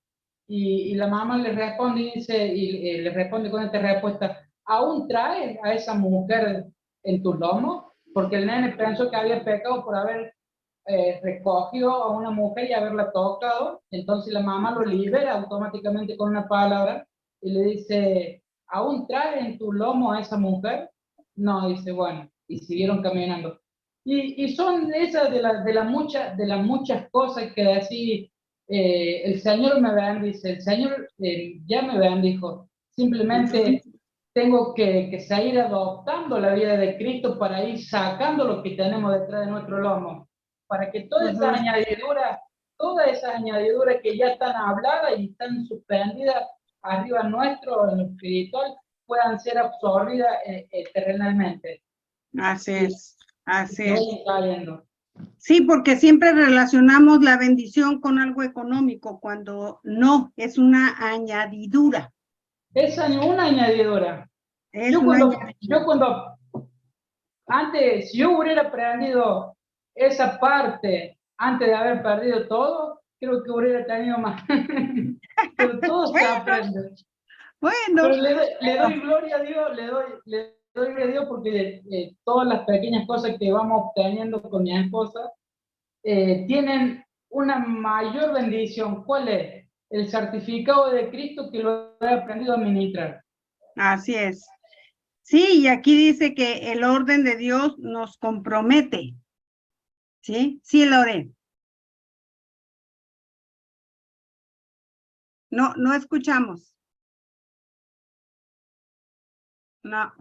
y la mamá le responde y dice, y le responde con esta respuesta, ¿aún traes a esa mujer en tus lomos? Porque el nene pensó que había pecado por haber recogido a una mujer y haberla tocado, entonces la mamá lo libera automáticamente con una palabra y le dice, ¿aún traes en tu lomo a esa mujer? No, dice, bueno, y siguieron caminando. Y son esas de las muchas cosas que así el Señor me bendice, el Señor ya me bendijo, simplemente tengo que seguir adoptando la vida de Cristo para ir sacando lo que tenemos detrás de nuestro lomo, para que todas esas añadiduras que ya están habladas y están suspendidas arriba nuestro, en lo espiritual, puedan ser absorbidas terrenalmente. Así es, así es. Sí, Sí, porque siempre relacionamos la bendición con algo económico, cuando no, es una añadidura. Es una añadidura. Es Yo una cuando antes, si yo hubiera aprendido esa parte antes de haber perdido todo, creo que hubiera tenido más. Pero todo se aprende. Bueno. Pero le doy gloria a Dios, le doy gloria a Dios porque todas las pequeñas cosas que vamos obteniendo con mi esposa tienen una mayor bendición. ¿Cuál es? El certificado de Cristo que lo he aprendido a administrar. Así es. Sí, y aquí dice que el orden de Dios nos compromete. ¿Sí? Sí, Lore. No, no escuchamos. No.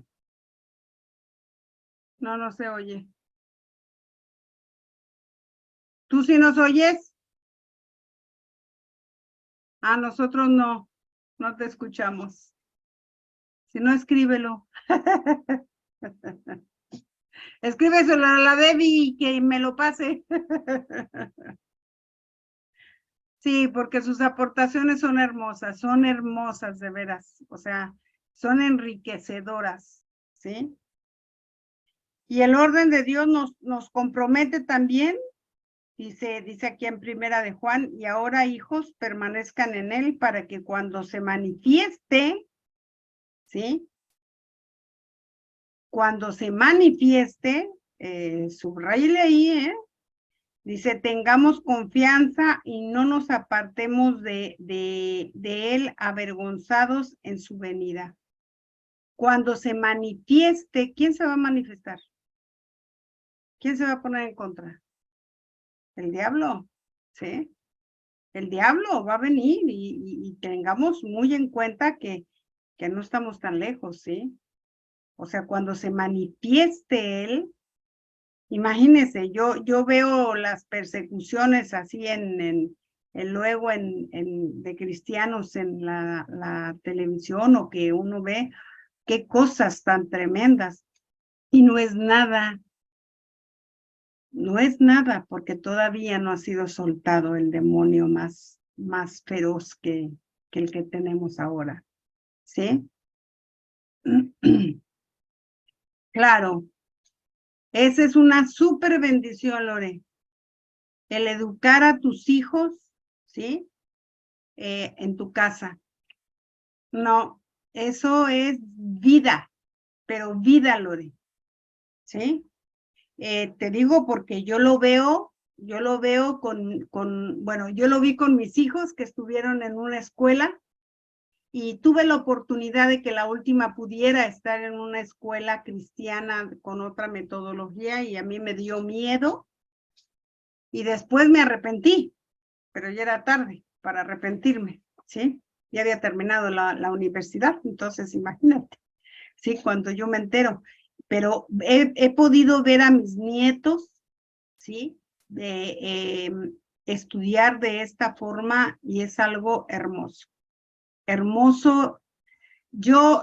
No se oye. ¿Tú sí nos oyes? Ah, nosotros no. No te escuchamos. Si no, escríbelo. Escríbeselo a la Debbie y que me lo pase. Sí, porque sus aportaciones son hermosas de veras, o sea, son enriquecedoras, ¿sí? Y el orden de Dios nos compromete también, dice aquí en Primera de Juan, y ahora hijos permanezcan en él para que cuando se manifieste, ¿sí? Cuando se manifieste, subráyele ahí, dice, tengamos confianza y no nos apartemos de él avergonzados en su venida. Cuando se manifieste, ¿quién se va a manifestar? ¿Quién se va a poner en contra? El diablo, ¿sí? El diablo va a venir y tengamos muy en cuenta que no estamos tan lejos, ¿sí? O sea, cuando se manifieste él, imagínense, yo veo las persecuciones así luego de cristianos en la televisión o que uno ve, qué cosas tan tremendas. Y no es nada porque todavía no ha sido soltado el demonio más feroz que el que tenemos ahora. ¿Sí? Claro. Esa es una súper bendición, Lore. El educar a tus hijos, ¿sí? En tu casa. No, eso es vida, pero vida, Lore. ¿Sí? Te digo porque yo lo veo bueno, yo lo vi con mis hijos que estuvieron en una escuela y tuve la oportunidad de que la última pudiera estar en una escuela cristiana con otra metodología y a mí me dio miedo y después me arrepentí, pero ya era tarde para arrepentirme, ¿sí? Ya había terminado la universidad, entonces imagínate, ¿sí? Cuando yo me entero, pero he podido ver a mis nietos, ¿sí? Estudiar de esta forma y es algo hermoso. Hermoso. Yo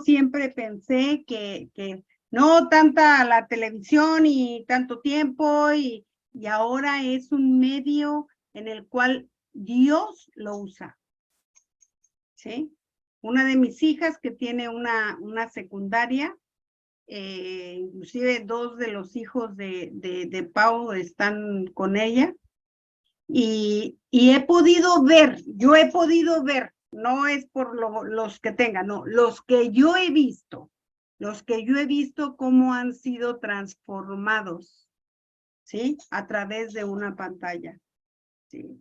siempre pensé que no tanta la televisión y tanto tiempo y y ahora es un medio en el cual Dios lo usa. ¿Sí? Una de mis hijas que tiene una secundaria, inclusive 2 de los hijos de Pau están con ella, y he podido ver, no es por los que tengan, no, los que yo he visto cómo han sido transformados, ¿sí? A través de una pantalla, ¿sí?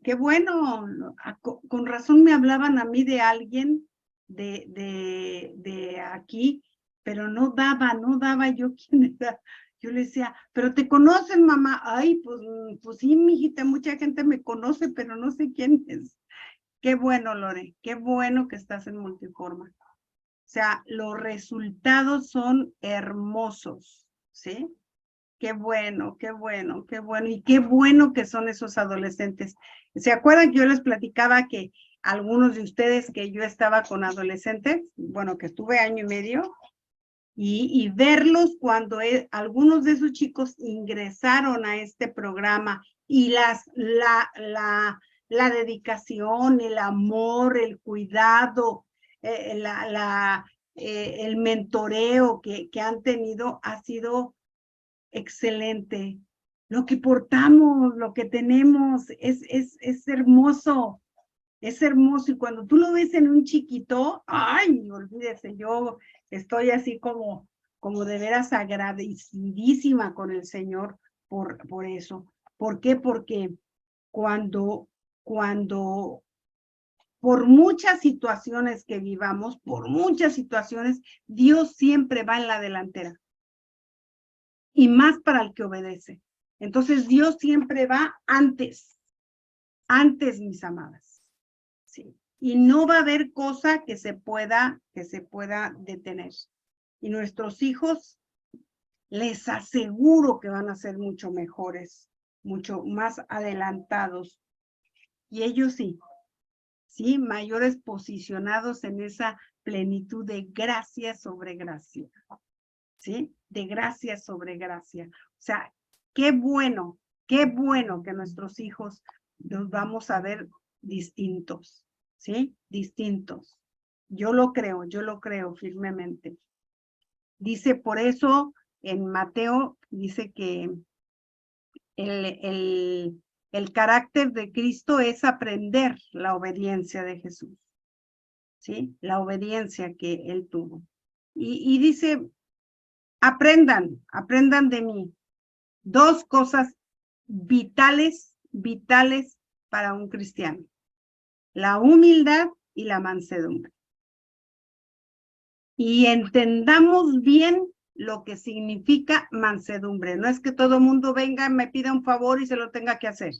Qué bueno, con razón me hablaban a mí de alguien de aquí, pero no daba yo quién era. Yo le decía, pero te conocen, mamá. Ay, pues sí, mijita, mucha gente me conoce, pero no sé quién es. Qué bueno, Lore, qué bueno que estás en Multiforma. O sea, los resultados son hermosos, ¿sí? Qué bueno, qué bueno, qué bueno. Y qué bueno que son esos adolescentes. ¿Se acuerdan que yo les platicaba que algunos de ustedes que yo estaba con adolescentes, bueno, que estuve 1 año y medio, y verlos cuando algunos de esos chicos ingresaron a este programa y la dedicación, el amor, el cuidado, el mentoreo que han tenido ha sido excelente. Lo que portamos, lo que tenemos, es hermoso. Es hermoso, y cuando tú lo ves en un chiquito, ay, olvídese, yo estoy así como de veras agradecidísima con el Señor por eso. ¿Por qué? Porque cuando por muchas situaciones que vivamos, por muchas situaciones, Dios siempre va en la delantera. Y más para el que obedece. Entonces Dios siempre va antes, mis amadas. Sí. Y no va a haber cosa que se pueda detener. Y nuestros hijos, les aseguro que van a ser mucho mejores, mucho más adelantados. Y ellos sí, mayores posicionados en esa plenitud de gracia sobre gracia. ¿Sí? De gracia sobre gracia. O sea, qué bueno que nuestros hijos los vamos a ver distintos, ¿sí? Distintos. Yo lo creo firmemente. Dice, por eso en Mateo, dice que el carácter de Cristo es aprender la obediencia de Jesús, ¿sí? La obediencia que él tuvo. Y dice, aprendan de mí 2 cosas vitales para un cristiano: la humildad y la mansedumbre. Y entendamos bien lo que significa mansedumbre. No es que todo mundo venga, me pida un favor y se lo tenga que hacer.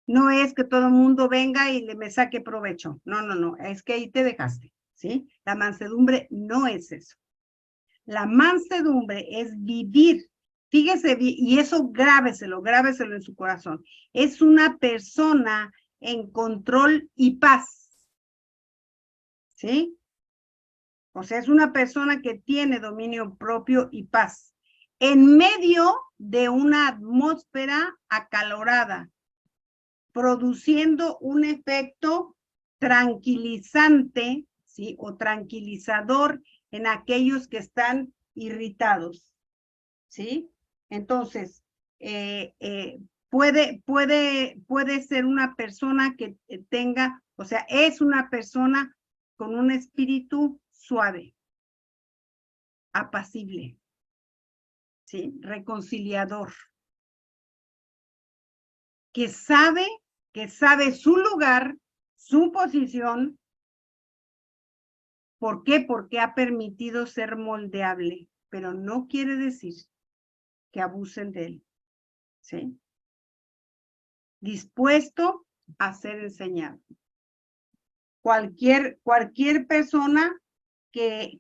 No es que todo mundo venga y me saque provecho. No, es que ahí te dejaste, ¿sí? La mansedumbre no es eso. La mansedumbre es vivir, fíjese, y eso grábeselo en su corazón. Es una persona en control y paz, ¿sí? O sea, es una persona que tiene dominio propio y paz, en medio de una atmósfera acalorada, produciendo un efecto tranquilizante, ¿sí? O tranquilizador en aquellos que están irritados, ¿sí? Entonces, puede ser una persona que tenga, o sea, es una persona con un espíritu suave, apacible, ¿sí? Reconciliador, que sabe su lugar, su posición. ¿Por qué? Porque ha permitido ser moldeable, pero no quiere decir que abusen de él, ¿sí? Dispuesto a ser enseñado. Cualquier persona que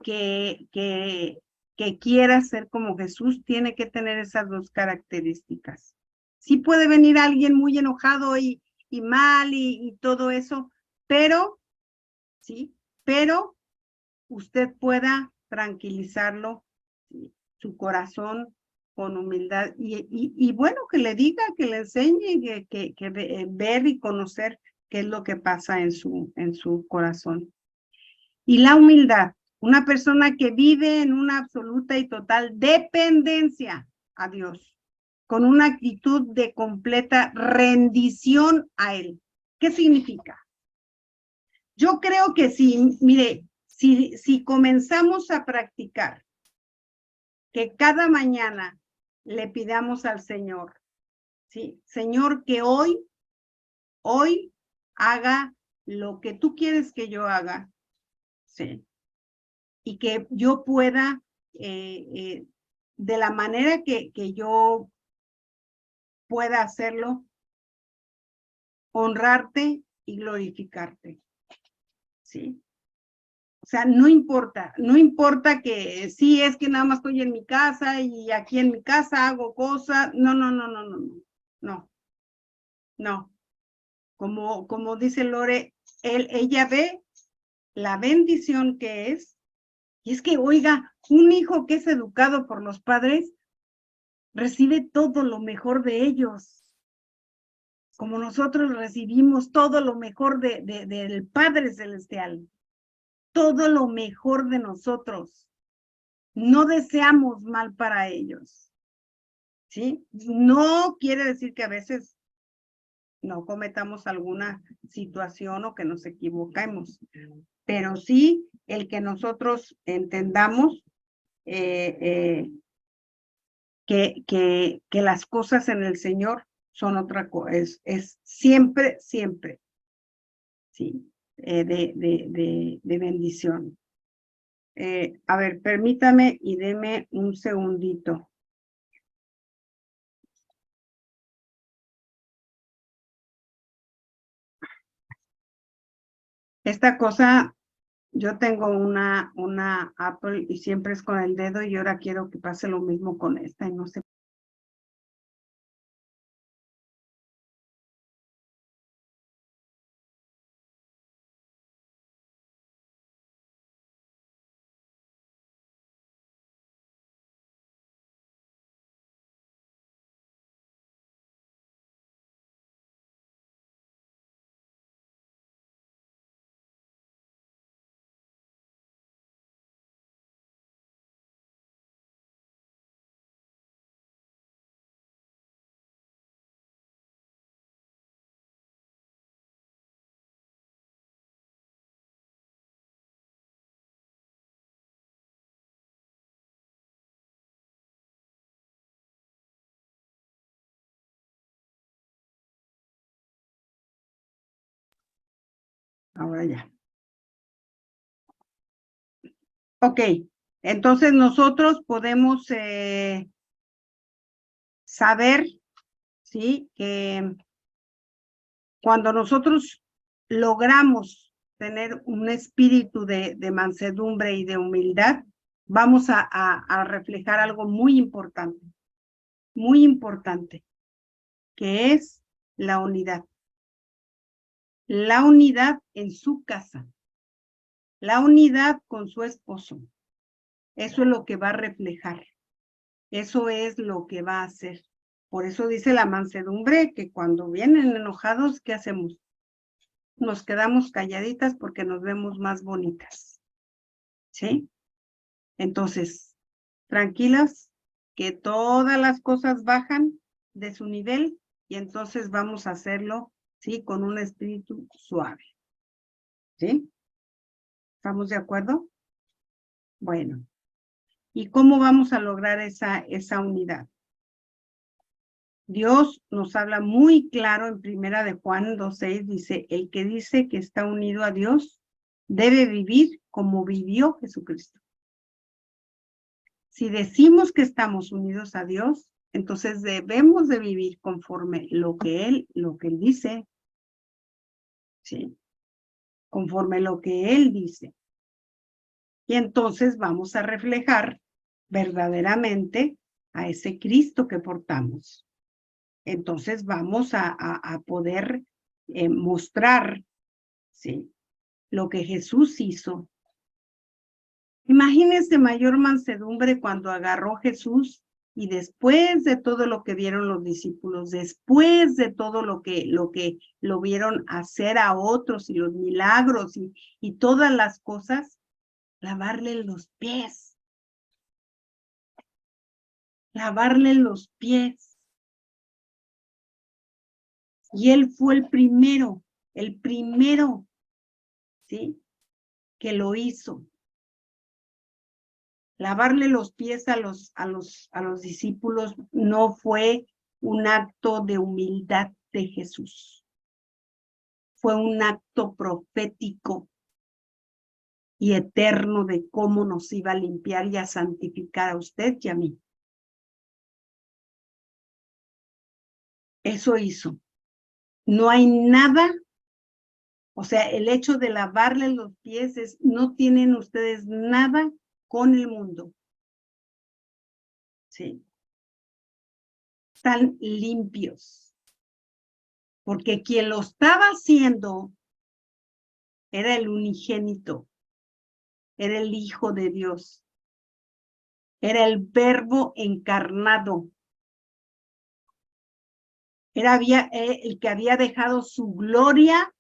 quiera ser como Jesús tiene que tener esas 2 características. Sí puede venir alguien muy enojado y mal y todo eso, pero, ¿sí? Pero usted pueda tranquilizarlo, ¿sí? Su corazón, con humildad y bueno, que le diga, que le enseñe, ver y conocer qué es lo que pasa en su corazón. Y la humildad, una persona que vive en una absoluta y total dependencia a Dios, con una actitud de completa rendición a Él. ¿Qué significa? Yo creo que sí, mire, si comenzamos a practicar que cada mañana le pidamos al Señor, ¿sí? Señor, que hoy haga lo que tú quieres que yo haga, ¿sí? Y que yo pueda, de la manera que yo pueda hacerlo, honrarte y glorificarte, ¿sí? O sea, no importa que sí, es que nada más estoy en mi casa y aquí en mi casa hago cosas, no. Como dice Lore, ella ve la bendición que es, y es que, oiga, un hijo que es educado por los padres recibe todo lo mejor de ellos, como nosotros recibimos todo lo mejor del Padre Celestial, todo lo mejor de nosotros. No deseamos mal para ellos, ¿sí? No quiere decir que a veces no cometamos alguna situación o que nos equivoquemos, pero sí el que nosotros entendamos que las cosas en el Señor son otra cosa, es siempre, sí, de bendición. A ver, permítame y deme un segundito. Esta cosa, yo tengo una Apple y siempre es con el dedo y ahora quiero que pase lo mismo con esta y no sé. Ahora ya. Ok, entonces nosotros podemos saber, ¿sí? Que cuando nosotros logramos tener un espíritu de mansedumbre y de humildad, vamos a reflejar algo muy importante, que es la unidad. La unidad en su casa, la unidad con su esposo. Eso es lo que va a reflejar. Eso es lo que va a hacer. Por eso dice la mansedumbre que cuando vienen enojados, ¿qué hacemos? Nos quedamos calladitas porque nos vemos más bonitas. ¿Sí? Entonces, tranquilas, que todas las cosas bajan de su nivel y entonces vamos a hacerlo, ¿sí? Con un espíritu suave. ¿Sí? ¿Estamos de acuerdo? Bueno. ¿Y cómo vamos a lograr esa unidad? Dios nos habla muy claro en Primera de Juan 2:6, dice, el que dice que está unido a Dios debe vivir como vivió Jesucristo. Si decimos que estamos unidos a Dios, entonces debemos de vivir conforme lo que Él dice, ¿sí? Conforme lo que Él dice. Y entonces vamos a reflejar verdaderamente a ese Cristo que portamos. Entonces vamos a poder mostrar, ¿sí? Lo que Jesús hizo. Imagínense mayor mansedumbre cuando agarró Jesús Y después de todo lo que vieron los discípulos, después de todo lo que lo vieron hacer a otros y los milagros y todas las cosas, lavarle los pies. Lavarle los pies. Y él fue el primero, ¿sí? Que lo hizo. Lavarle los pies a los discípulos no fue un acto de humildad de Jesús. Fue un acto profético y eterno de cómo nos iba a limpiar y a santificar a usted y a mí. Eso hizo. No hay nada, o sea, el hecho de lavarle los pies es, no tienen ustedes nada con el mundo. Sí. Están limpios. Porque quien lo estaba haciendo era el unigénito, era el Hijo de Dios, era el Verbo encarnado, era el que había dejado su gloria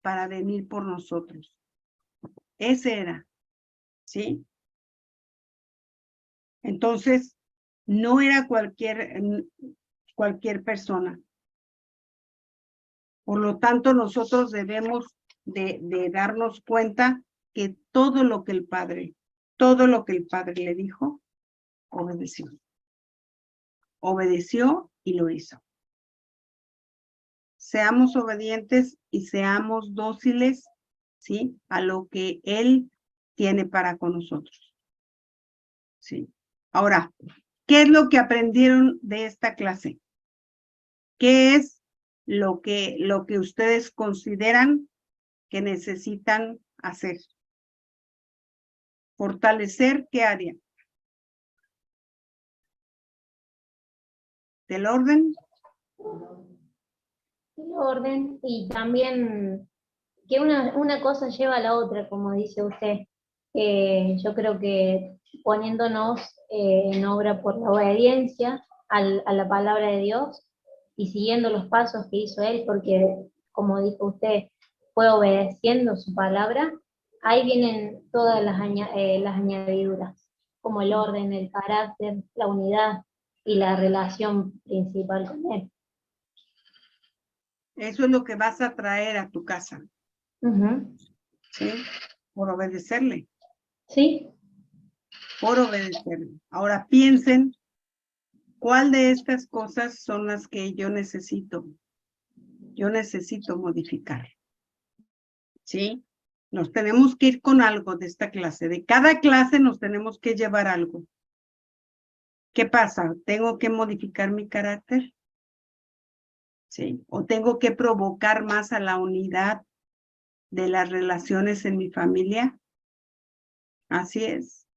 para venir por nosotros. Ese era, ¿sí? Entonces, no era cualquier persona. Por lo tanto, nosotros debemos de darnos cuenta que todo lo que el Padre le dijo, obedeció. Obedeció y lo hizo. Seamos obedientes y seamos dóciles, ¿sí? A lo que Él tiene para con nosotros. Sí. Ahora, ¿qué es lo que aprendieron de esta clase? ¿Qué es lo que ustedes consideran que necesitan hacer? Fortalecer, ¿qué área? ¿Del orden? El orden y también que una cosa lleva a la otra, como dice usted. Yo creo que poniéndonos en obra por la obediencia a la palabra de Dios y siguiendo los pasos que hizo Él, porque como dijo usted, fue obedeciendo su palabra, ahí vienen todas las añadiduras, como el orden, el carácter, la unidad y la relación principal con Él. Eso es lo que vas a traer a tu casa. ¿Sí? Por obedecerle. Sí. Por obedecerle. Ahora piensen, ¿cuál de estas cosas son las que yo necesito? Yo necesito modificar. ¿Sí? Nos tenemos que ir con algo de esta clase. De cada clase nos tenemos que llevar algo. ¿Qué pasa? ¿Tengo que modificar mi carácter? ¿Sí? ¿O tengo que provocar más a la unidad de las relaciones en mi familia? Así es.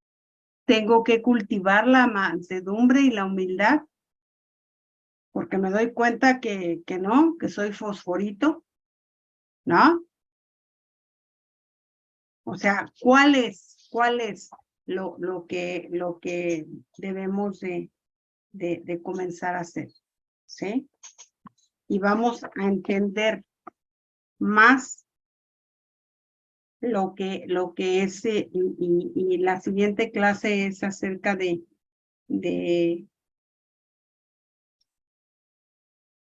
¿Tengo que cultivar la mansedumbre y la humildad? Porque me doy cuenta que no, que soy fosforito, ¿no? O sea, ¿cuál es lo que debemos de comenzar a hacer? ¿Sí? Y vamos a entender más lo que es, y la siguiente clase es acerca de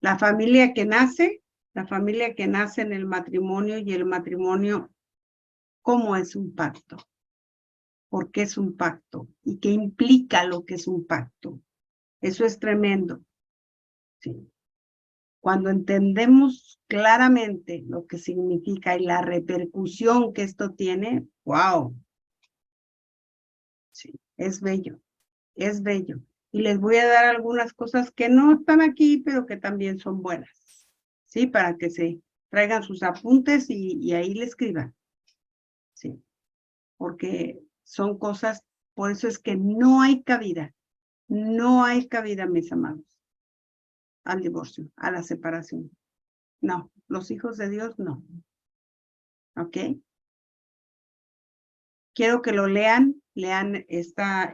la familia que nace en el matrimonio, y el matrimonio, ¿cómo es un pacto? ¿Por qué es un pacto? ¿Y qué implica lo que es un pacto? Eso es tremendo. Sí. Cuando entendemos claramente lo que significa y la repercusión que esto tiene, ¡wow! Sí, es bello, es bello. Y les voy a dar algunas cosas que no están aquí, pero que también son buenas, ¿sí? Para que se traigan sus apuntes y ahí le escriban, ¿sí? Porque son cosas, por eso es que no hay cabida, mis amados, al divorcio, a la separación. No, los hijos de Dios no. ¿Ok? Quiero que lo lean esta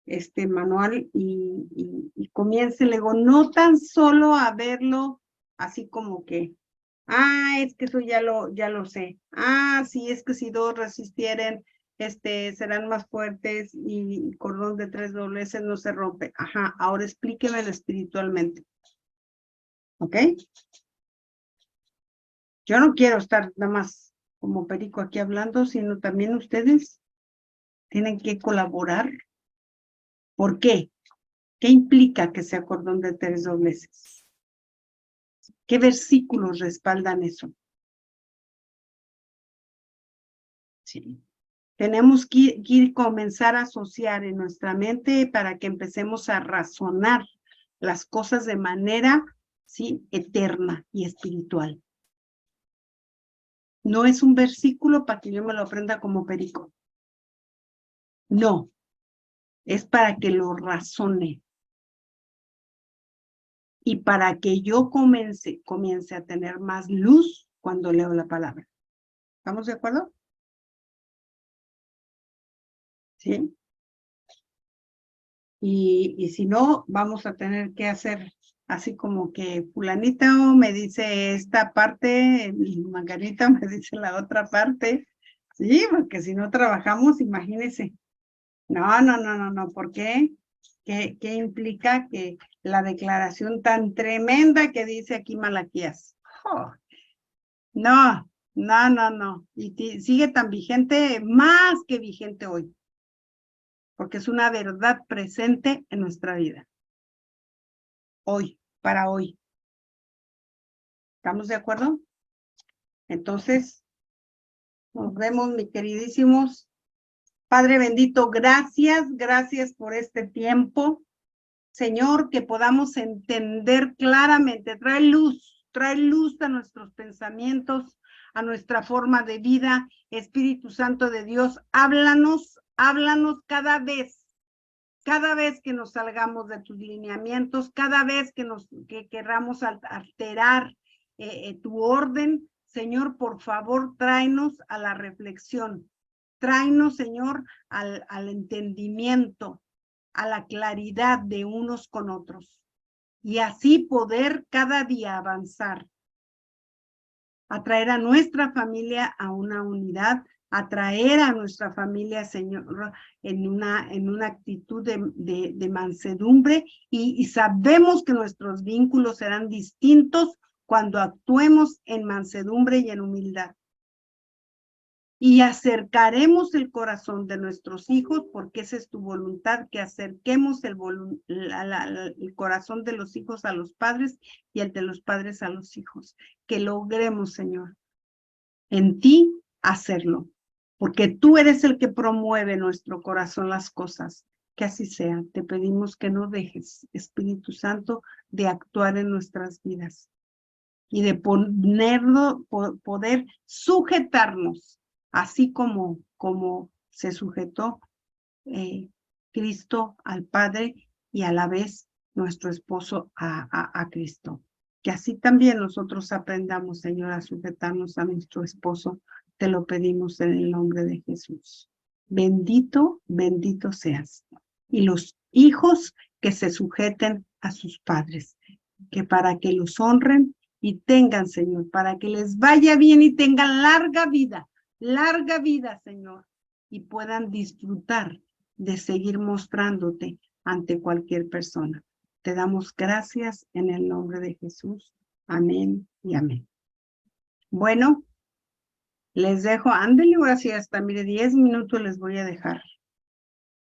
este manual y comience luego, no tan solo a verlo así como que, es que eso ya lo sé. Sí, es que si dos resistieren, serán más fuertes y cordón de 3 dobleces no se rompe. Ajá, ahora explíquemelo espiritualmente. ¿Ok? Yo no quiero estar nada más como perico aquí hablando, sino también ustedes tienen que colaborar. ¿Por qué? ¿Qué implica que sea cordón de 3 dobleces? ¿Qué versículos respaldan eso? Sí. Tenemos que comenzar a asociar en nuestra mente para que empecemos a razonar las cosas de manera, ¿sí?, eterna y espiritual. No es un versículo para que yo me lo aprenda como perico. No, es para que lo razone. Y para que yo comience a tener más luz cuando leo la palabra. ¿Estamos de acuerdo? ¿Sí? Y si no, vamos a tener que hacer así como que fulanita me dice esta parte, y Margarita me dice la otra parte. Sí, porque si no trabajamos, imagínense. No, ¿por qué? ¿Qué implica que la declaración tan tremenda que dice aquí Malaquías? Oh, no. Y sigue tan vigente, más que vigente hoy. Porque es una verdad presente en nuestra vida. Hoy, para hoy. ¿Estamos de acuerdo? Entonces, nos vemos, mis queridísimos. Padre bendito, gracias por este tiempo. Señor, que podamos entender claramente, trae luz a nuestros pensamientos, a nuestra forma de vida. Espíritu Santo de Dios, háblanos cada vez que nos salgamos de tus lineamientos, cada vez que querramos alterar tu orden. Señor, por favor, tráenos a la reflexión. Tráenos, Señor, al entendimiento, a la claridad de unos con otros. Y así poder cada día avanzar. Atraer a nuestra familia a una unidad, atraer a nuestra familia, Señor, en una actitud de mansedumbre y sabemos que nuestros vínculos serán distintos cuando actuemos en mansedumbre y en humildad. Y acercaremos el corazón de nuestros hijos, porque esa es tu voluntad, que acerquemos el corazón de los hijos a los padres y el de los padres a los hijos. Que logremos, Señor, en ti hacerlo, porque tú eres el que promueve en nuestro corazón las cosas. Que así sea. Te pedimos que no dejes, Espíritu Santo, de actuar en nuestras vidas y de poder sujetarnos, así como se sujetó Cristo al Padre y a la vez nuestro esposo a Cristo. Que así también nosotros aprendamos, Señor, a sujetarnos a nuestro esposo. Te lo pedimos en el nombre de Jesús. Bendito seas. Y los hijos que se sujeten a sus padres, que para que los honren y tengan, Señor, para que les vaya bien y tengan larga vida, Señor, y puedan disfrutar de seguir mostrándote ante cualquier persona. Te damos gracias en el nombre de Jesús. Amén y amén. Bueno, les dejo, ándale, ahora sí, hasta, mire, 10 minutos les voy a dejar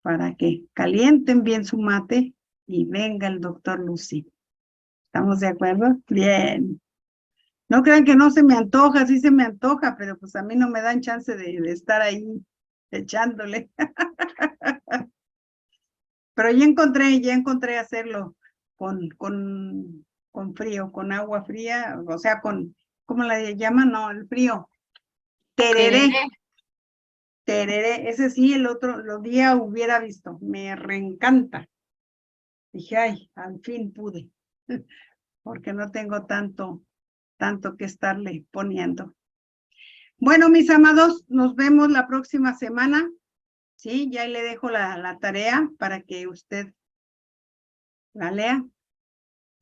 para que calienten bien su mate y venga el doctor Lucy. ¿Estamos de acuerdo? Bien. No crean que no se me antoja, sí se me antoja, pero pues a mí no me dan chance de estar ahí echándole. Pero ya encontré hacerlo con frío, con agua fría, o sea, ¿cómo la llaman? No, el frío. Tereré. Ese sí, el otro día hubiera visto, me reencanta. Dije, ay, al fin pude, porque no tengo tanto que estarle poniendo. Bueno, mis amados, nos vemos la próxima semana. Sí, ya le dejo la tarea para que usted la lea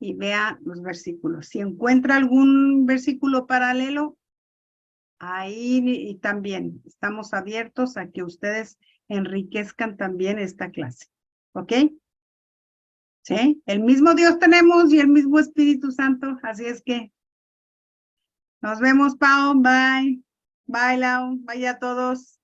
y vea los versículos. Si encuentra algún versículo paralelo, ahí y también estamos abiertos a que ustedes enriquezcan también esta clase. ¿Ok? ¿Sí? El mismo Dios tenemos y el mismo Espíritu Santo, así es que nos vemos, Pau. Bye. Bye, Lau. Bye a todos.